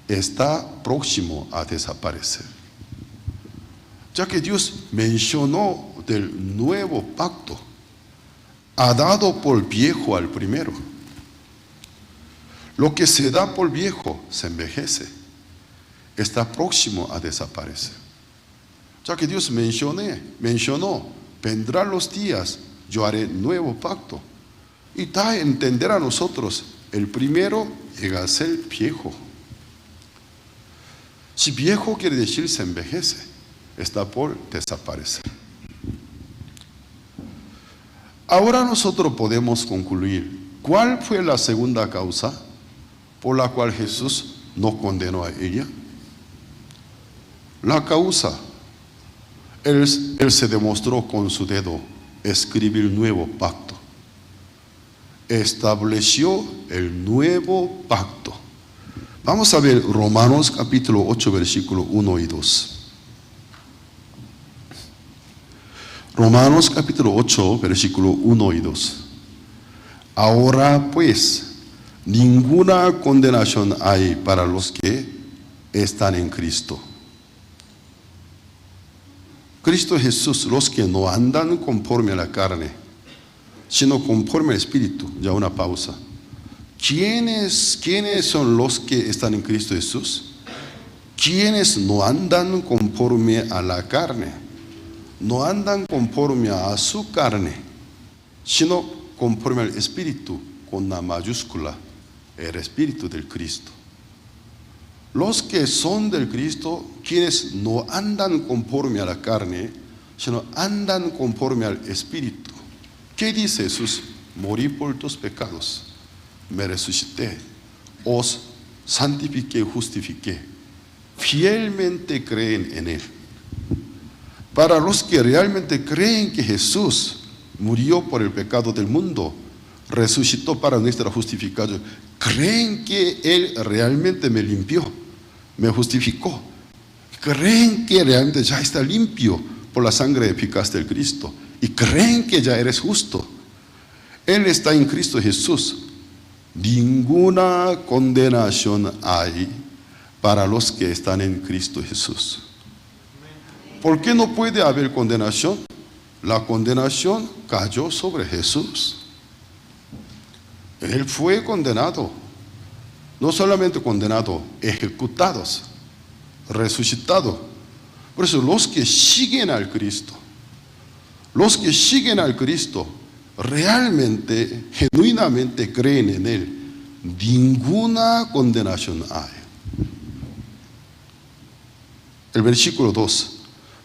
está próximo a desaparecer. Ya que Dios mencionó del nuevo pacto, ha dado por viejo al primero. Lo que se da por viejo se envejece, está próximo a desaparecer. Ya que Dios mencionó, vendrán los días, yo haré nuevo pacto. Y da a entender a nosotros, el primero llega a ser viejo. Si viejo quiere decir se envejece, está por desaparecer. Ahora nosotros podemos concluir, ¿cuál fue la segunda causa por la cual Jesús no condenó a ella? La causa, él se demostró con su dedo escribir nuevo pacto. Estableció el nuevo pacto. Vamos a ver Romanos capítulo 8, versículo 1 y 2. Romanos capítulo 8, versículo 1 y 2. Ahora pues, ninguna condenación hay para los que están en Cristo. Cristo Jesús, los que no andan conforme a la carne, sino conforme al Espíritu. Ya una pausa. ¿Quiénes son los que están en Cristo Jesús? ¿Quiénes no andan conforme a la carne? No andan conforme a su carne, sino conforme al Espíritu, con la mayúscula, el Espíritu del Cristo. Los que son del Cristo, quienes no andan conforme a la carne, sino andan conforme al Espíritu. ¿Qué dice Jesús? Morí por tus pecados, me resucité, os santifiqué, justifiqué. Fielmente creen en Él. Para los que realmente creen que Jesús murió por el pecado del mundo, resucitó para nuestra justificación, creen que Él realmente me limpió, me justificó, creen que realmente ya está limpio por la sangre eficaz del Cristo y creen que ya eres justo. Él está en Cristo Jesús. Ninguna condenación hay para los que están en Cristo Jesús. ¿Por qué no puede haber condenación? La condenación cayó sobre Jesús. Él fue condenado. No solamente condenado, ejecutados, resucitado. Por eso los que siguen al Cristo, realmente, genuinamente creen en Él, ninguna condenación hay. El versículo 2,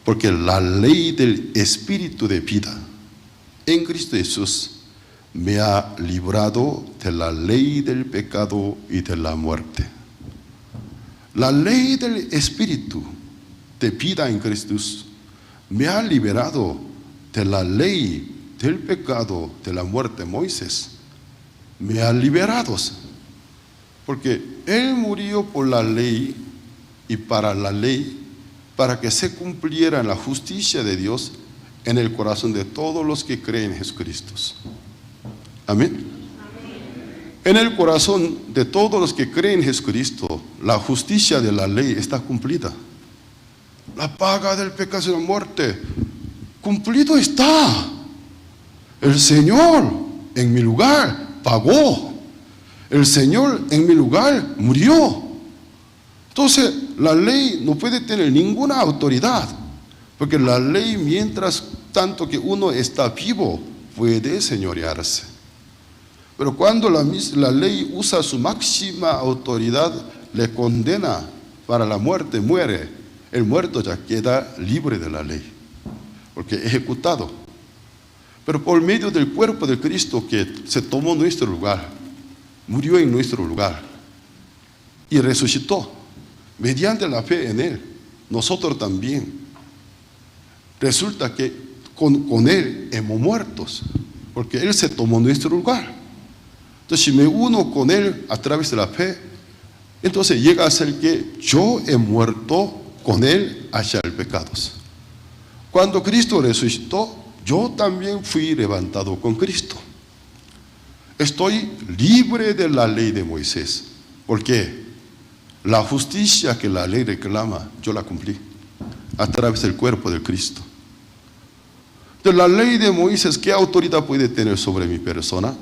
porque la ley del Espíritu de vida en Cristo Jesús me ha librado de la ley del pecado y de la muerte. La ley del Espíritu de vida en Cristo me ha liberado de la ley del pecado, de la muerte. Moisés me ha liberado, porque Él murió por la ley y para la ley, para que se cumpliera la justicia de Dios en el corazón de todos los que creen en Jesucristo. Amén. En el corazón de todos los que creen en Jesucristo, la justicia de la ley está cumplida. La paga del pecado es la muerte. Cumplido está. El Señor en mi lugar pagó. El Señor en mi lugar murió. Entonces, la ley no puede tener ninguna autoridad, porque la ley, mientras tanto que uno está vivo, puede señorearse. Pero cuando la ley usa su máxima autoridad, le condena para la muerte, muere. El muerto ya queda libre de la ley, porque ejecutado. Pero por medio del cuerpo de Cristo que se tomó nuestro lugar, murió en nuestro lugar y resucitó, mediante la fe en Él, nosotros también. Resulta que con Él hemos muertos, porque Él se tomó nuestro lugar. Entonces, si me uno con Él a través de la fe, entonces llega a ser que yo he muerto con Él hacia el pecado. Cuando Cristo resucitó, yo también fui levantado con Cristo. Estoy libre de la ley de Moisés. ¿Por qué? La justicia que la ley reclama, yo la cumplí a través del cuerpo de Cristo. De la ley de Moisés, ¿qué autoridad puede tener sobre mi persona?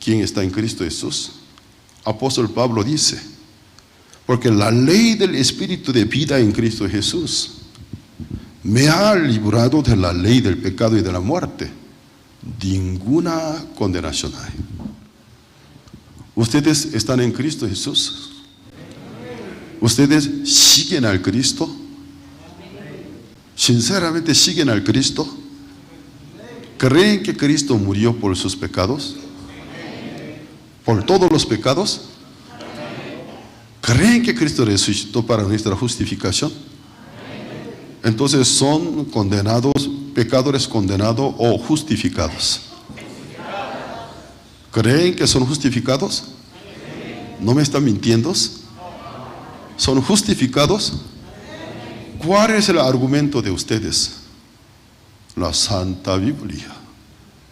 ¿Quién está en Cristo Jesús? Apóstol Pablo dice, porque la ley del Espíritu de vida en Cristo Jesús me ha librado de la ley del pecado y de la muerte. Ninguna condenación hay. ¿Ustedes están en Cristo Jesús? ¿Ustedes siguen al Cristo? ¿Sinceramente siguen al Cristo? ¿Creen que Cristo murió por sus pecados? ¿Por todos los pecados? ¿Creen que Cristo resucitó para nuestra justificación? Entonces son condenados, pecadores condenados o justificados. ¿Creen que son justificados? ¿No me están mintiendo? ¿Son justificados? ¿Cuál es el argumento de ustedes? La Santa Biblia.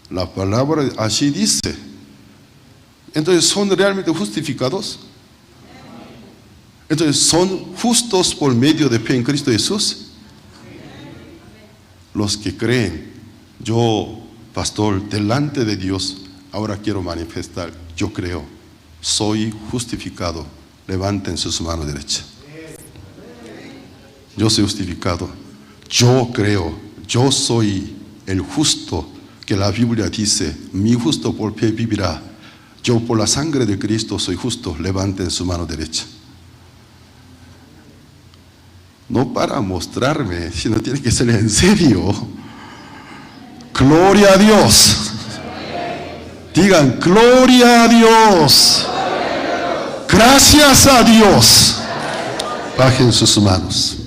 La palabra así dice. Entonces, ¿son realmente justificados? Entonces, ¿son justos por medio de fe en Cristo Jesús? Los que creen, yo, pastor, delante de Dios, ahora quiero manifestar, yo creo, soy justificado. Levanten sus manos derechas. Yo soy justificado. Yo creo, yo soy el justo que la Biblia dice, mi justo por fe vivirá. Yo por la sangre de Cristo soy justo. Levanten su mano derecha. No para mostrarme, sino tiene que ser en serio. Gloria a Dios. Digan, gloria a Dios. Gracias a Dios. Bajen sus manos.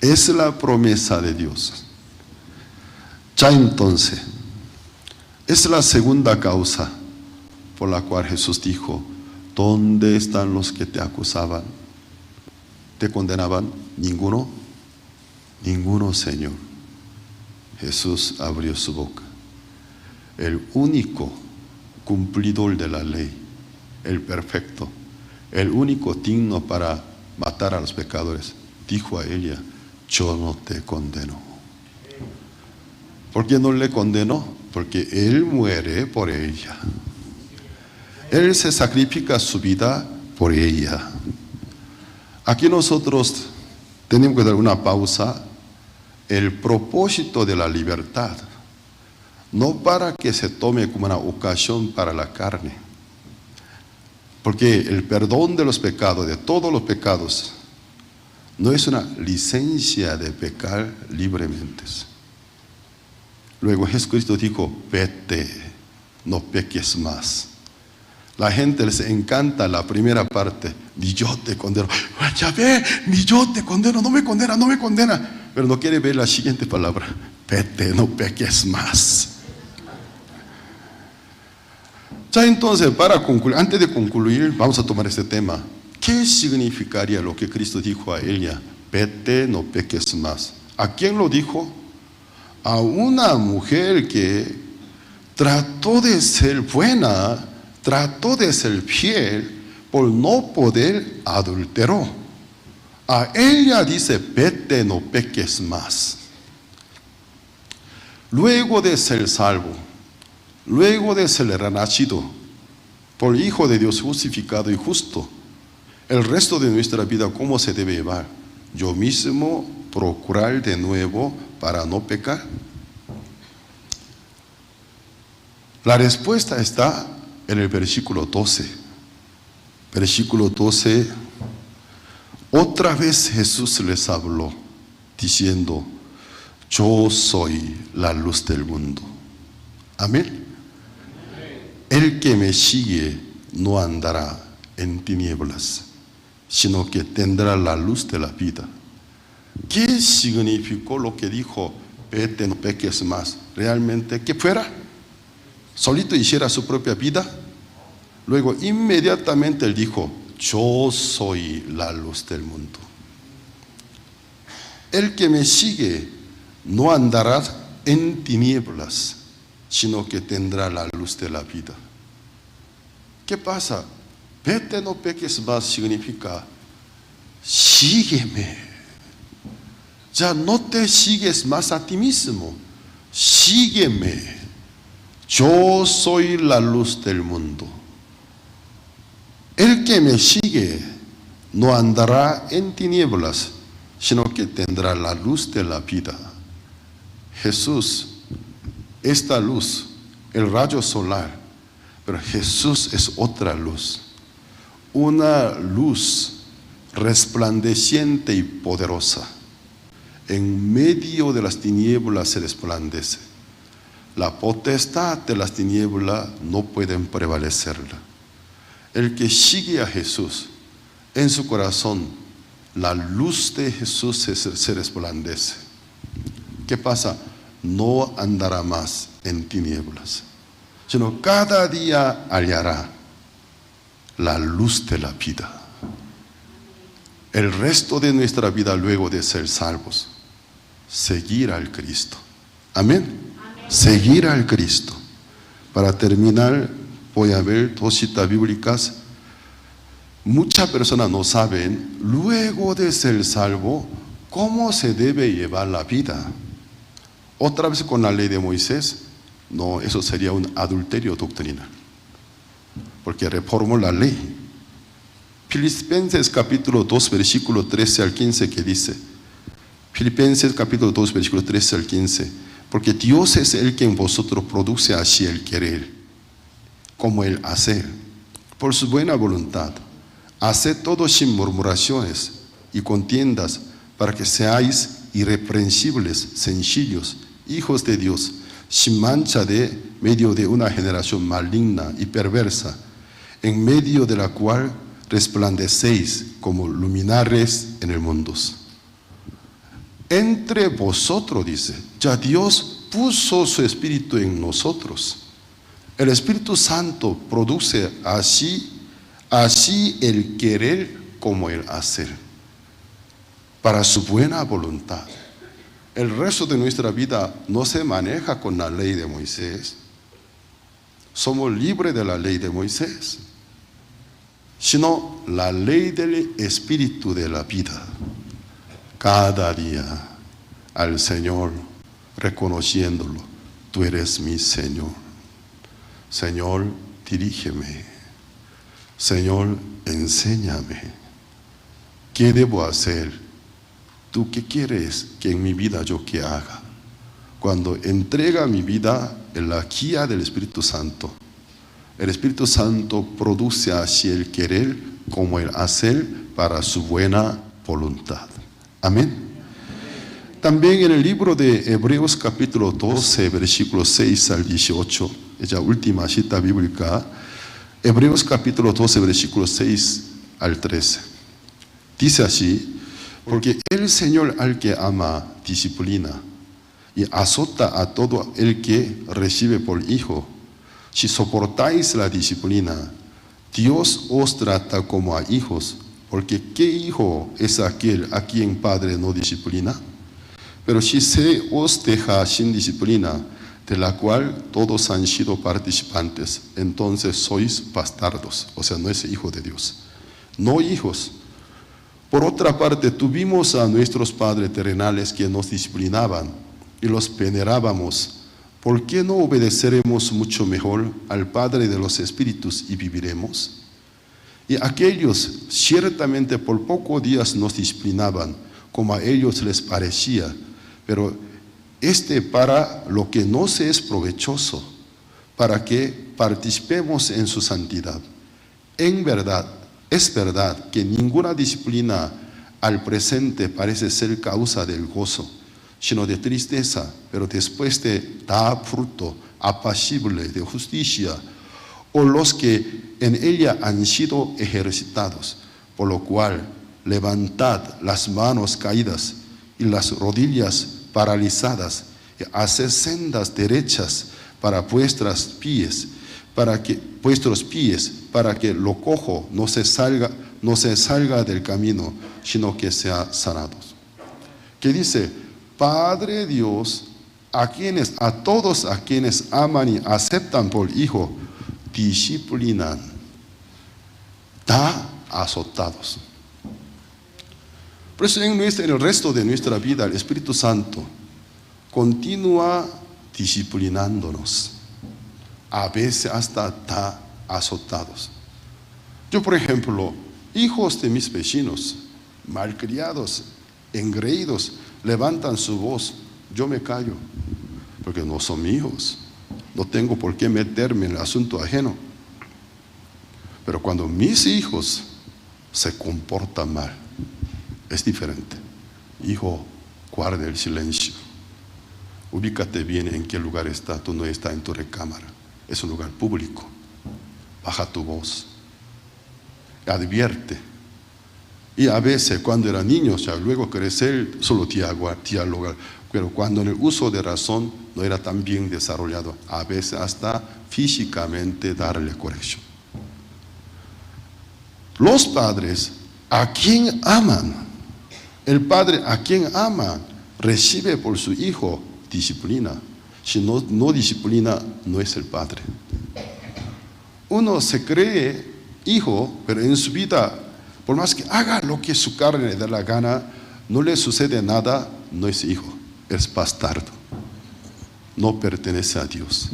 Es la promesa de Dios. Ya entonces, es la segunda causa por la cual Jesús dijo, ¿dónde están los que te acusaban? ¿Te condenaban? ninguno, ninguno, Señor. Jesús abrió su boca. El único cumplidor de la ley, el perfecto, el único digno para matar a los pecadores, dijo a ella: yo no te condeno. ¿Por qué no le condenó? Porque Él muere por ella. Él se sacrifica su vida por ella. Aquí nosotros tenemos que dar una pausa. El propósito de la libertad, no para que se tome como una ocasión para la carne, porque el perdón de los pecados, de todos los pecados, no es una licencia de pecar libremente. Luego Jesucristo dijo: vete, no peques más. La gente les encanta la primera parte: ni yo te condeno. Ya ve, ni yo te condeno, no me condena, no me condena. Pero no quiere ver la siguiente palabra: vete, no peques más. Ya entonces, para concluir, antes de concluir, vamos a tomar este tema. ¿Qué significaría lo que Cristo dijo a ella? Vete, no peques más. ¿A quién lo dijo? A una mujer que trató de ser buena, trató de ser fiel, por no poder adulteró. A ella dice: vete, no peques más. Luego de ser salvo, luego de ser renacido por Hijo de Dios justificado y justo, el resto de nuestra vida, ¿cómo se debe llevar? Yo mismo procurar de nuevo para no pecar. La respuesta está en el versículo 12. Versículo 12. Otra vez Jesús les habló diciendo: yo soy la luz del mundo. Amén. El que me sigue no andará en tinieblas, sino que tendrá la luz de la vida. ¿Qué significó lo que dijo: vete, no peques más? Realmente que fuera, solito hiciera su propia vida. Luego inmediatamente él dijo: yo soy la luz del mundo. El que me sigue no andará en tinieblas, sino que tendrá la luz de la vida. ¿Qué pasa? Vete, no peques más significa: sígueme. Ya no te sigues más a ti mismo, sígueme. Yo soy la luz del mundo. El que me sigue no andará en tinieblas, sino que tendrá la luz de la vida. Jesús, esta luz, el rayo solar, pero Jesús es otra luz, una luz resplandeciente y poderosa. En medio de las tinieblas se resplandece. La potestad de las tinieblas no pueden prevalecerla. El que sigue a Jesús, en su corazón, la luz de Jesús se resplandece. ¿Qué pasa? No andará más en tinieblas, sino cada día hallará la luz de la vida. El resto de nuestra vida, luego de ser salvos, seguir al Cristo. Amén. Seguir al Cristo. Para terminar, voy a ver 2 citas bíblicas. Muchas personas no saben, luego de ser salvo, cómo se debe llevar la vida. Otra vez con la ley de Moisés, no, eso sería un adulterio doctrinal, porque reformó la ley. Filipenses capítulo 2, versículo 13 al 15, que dice, Filipenses capítulo 2, versículo 13 al 15, porque Dios es el que en vosotros produce así el querer, como el hacer, por su buena voluntad. Haced todo sin murmuraciones y contiendas, para que seáis irreprensibles, sencillos, hijos de Dios, sin mancha de medio de una generación maligna y perversa, en medio de la cual resplandecéis como luminares en el mundo. Entre vosotros, dice, ya Dios puso su Espíritu en nosotros. El Espíritu Santo produce así el querer como el hacer. para su buena voluntad. El resto de nuestra vida no se maneja con la ley de Moisés. Somos libres de la ley de Moisés, sino la ley del Espíritu de la vida. Cada día al Señor reconociéndolo, tú eres mi Señor. Señor, dirígeme. Señor, enséñame. ¿Qué debo hacer? ¿Tú qué quieres que en mi vida yo que haga? Cuando entrega mi vida en la guía del Espíritu Santo, el Espíritu Santo produce así el querer como el hacer para su buena voluntad. Amén. También en el libro de Hebreos capítulo 12, versículos 6 al 18, esa última cita bíblica, Hebreos capítulo 12, versículos 6 al 13. Dice así: porque el Señor al que ama disciplina y azota a todo el que recibe por hijo. Si soportáis la disciplina, Dios os trata como a hijos, porque ¿qué hijo es aquel a quien padre no disciplina? Pero si se os deja sin disciplina, de la cual todos han sido participantes, entonces sois bastardos, o sea, no es hijo de Dios, no hijos. Por otra parte, tuvimos a nuestros padres terrenales que nos disciplinaban y los venerábamos. ¿Por qué no obedeceremos mucho mejor al Padre de los Espíritus y viviremos? Y aquellos ciertamente por pocos días nos disciplinaban, como a ellos les parecía, pero para lo que nos es provechoso, para que participemos en su santidad. En verdad, es verdad que ninguna disciplina al presente parece ser causa del gozo, sino de tristeza, pero después da fruto apacible de justicia, o los que en ella han sido ejercitados, por lo cual levantad las manos caídas y las rodillas paralizadas, y haced sendas derechas para vuestros pies, para que lo cojo no se salga del camino, sino que sea sanado. Que dice: Padre Dios, a todos a quienes aman y aceptan por hijo, disciplinan, da azotados. Por eso en el resto de nuestra vida el Espíritu Santo continúa disciplinándonos, a veces hasta da azotados. Yo, por ejemplo, hijos de mis vecinos, malcriados, engreídos, levantan su voz, yo me callo, porque no son mis hijos, no tengo por qué meterme en el asunto ajeno. Pero cuando mis hijos se comportan mal, es diferente. Hijo, guarda el silencio, ubícate bien en qué lugar está, tú no estás en tu recámara, es un lugar público, baja tu voz, advierte. Y a veces cuando era niño, ya luego crecer, solo dialogar, pero cuando en el uso de razón no era tan bien desarrollado, a veces hasta físicamente darle corrección. Los padres a quien aman, el padre a quien ama recibe por su hijo disciplina. Si no disciplina, no es el padre. Uno se cree hijo, pero en su vida, por más que haga lo que su carne le da la gana, no le sucede nada, no es hijo, es bastardo. No pertenece a Dios.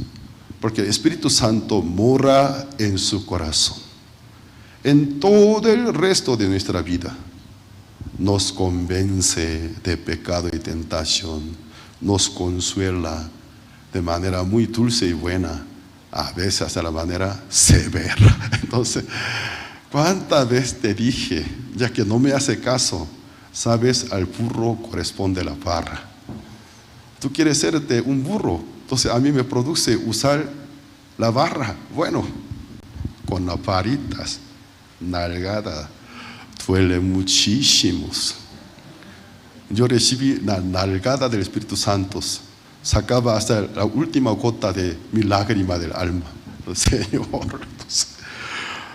Porque el Espíritu Santo mora en su corazón. En todo el resto de nuestra vida nos convence de pecado y tentación, nos consuela de manera muy dulce y buena, a veces hasta la manera severa. Entonces, ¿cuántas veces te dije, ya que no me hace caso, sabes, al burro corresponde la barra? Tú quieres serte un burro, entonces a mí me produce usar la barra. Bueno, con las varitas, nalgada, duele muchísimos. Yo recibí la nalgada del Espíritu Santo, sacaba hasta la última gota de mi lágrima del alma.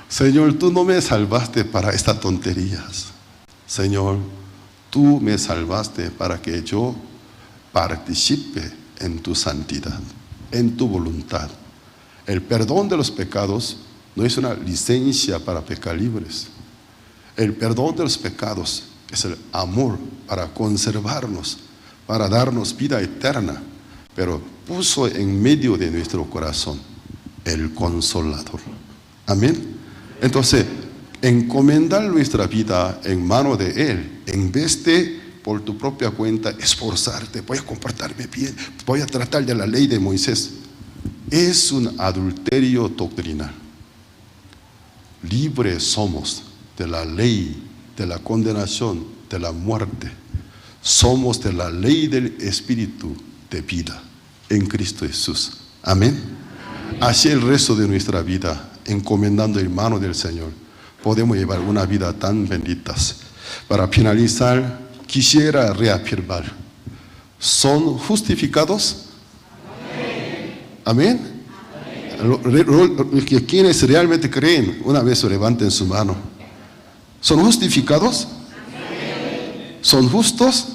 Señor, tú no me salvaste para estas tonterías. Señor, tú me salvaste para que yo participe en tu santidad, en tu voluntad. El perdón de los pecados no es una licencia para pecar libres. El perdón de los pecados es el amor para conservarnos, para darnos vida eterna, pero puso en medio de nuestro corazón el Consolador. Amén. Entonces, encomendar nuestra vida en mano de Él, en vez de por tu propia cuenta esforzarte, voy a comportarme bien, voy a tratar de la ley de Moisés, es un adulterio doctrinal. Libres somos de la ley, de la condenación, de la muerte. Somos de la ley del Espíritu de vida en Cristo Jesús. Amén. Así el resto de nuestra vida, encomendando en mano del Señor, podemos llevar una vida tan bendita. Para finalizar, quisiera reafirmar: ¿son justificados? Amén. Quienes realmente creen, una vez levanten su mano. ¿Son justificados? ¿Son justos?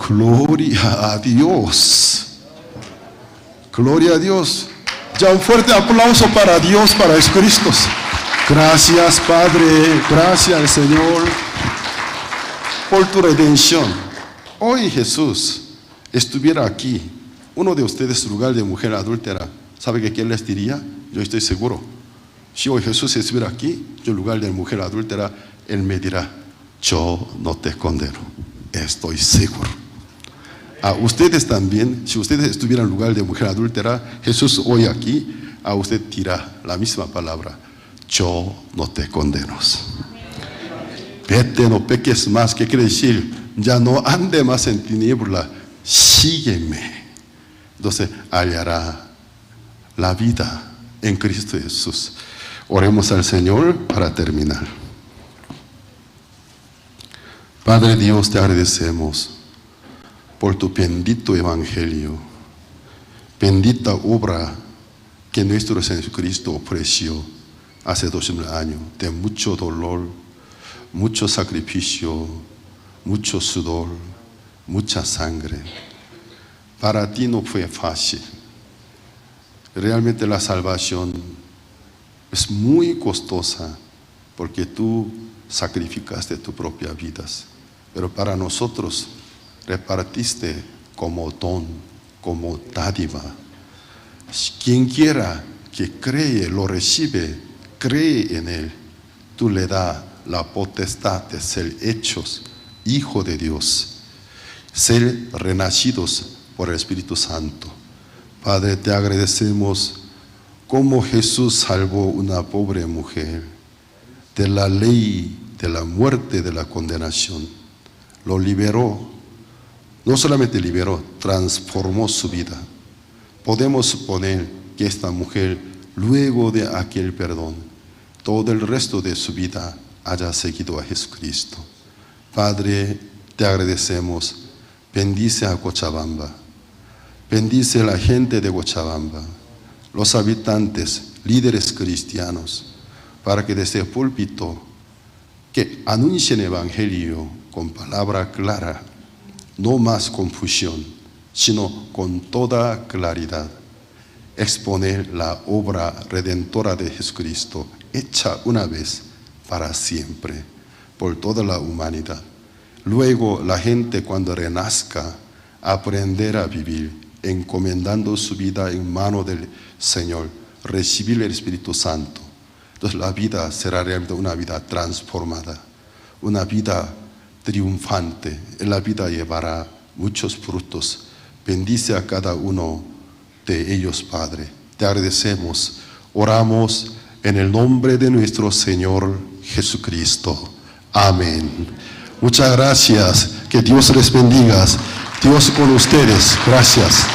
Gloria a Dios. Gloria a Dios. Ya un fuerte aplauso para Dios, para Jesucristo. Gracias, Padre. Gracias, Señor, por tu redención. Hoy Jesús estuviera aquí, uno de ustedes en lugar de mujer adúltera, ¿sabe qué les diría? Yo estoy seguro. Si hoy Jesús estuviera aquí, yo en lugar de mujer adúltera, Él me dirá: yo no te condeno. Estoy seguro. A ustedes también, si ustedes estuvieran en lugar de mujer adúltera, Jesús hoy aquí, a usted dirá la misma palabra: yo no te condeno. Vete, no peques más. ¿Qué quiere decir? Ya no ande más en tiniebla, sígueme. Entonces hallará la vida en Cristo Jesús. Oremos al Señor para terminar. Padre Dios, te agradecemos por tu bendito evangelio, bendita obra que nuestro Señor Jesucristo ofreció hace 2000 años, de mucho dolor, mucho sacrificio, mucho sudor, mucha sangre. Para ti no fue fácil. Realmente la salvación es muy costosa porque tú sacrificaste tu propia vida. Pero para nosotros repartiste como don, como dádiva. Quien quiera que cree, lo recibe, cree en Él, tú le das la potestad de ser hechos hijo de Dios, ser renacidos por el Espíritu Santo. Padre, te agradecemos cómo Jesús salvó una pobre mujer de la ley, de la muerte, de la condenación. Lo liberó, no solamente liberó, transformó su vida. Podemos suponer que esta mujer, luego de aquel perdón, todo el resto de su vida haya seguido a Jesucristo. Padre, te agradecemos. Bendice a Cochabamba. Bendice a la gente de Cochabamba, los habitantes, líderes cristianos, para que desde el púlpito que anuncien el evangelio con palabra clara, no más confusión, sino con toda claridad, exponer la obra redentora de Jesucristo, hecha una vez para siempre, por toda la humanidad. Luego la gente, cuando renazca, aprenderá a vivir encomendando su vida en mano del Señor, recibir el Espíritu Santo. Entonces la vida será realmente una vida transformada, una vida triunfante. En la vida llevará muchos frutos. Bendice a cada uno de ellos, Padre. Te agradecemos. Oramos en el nombre de nuestro Señor Jesucristo. Amén. Muchas gracias. Que Dios les bendiga. Dios con ustedes. Gracias.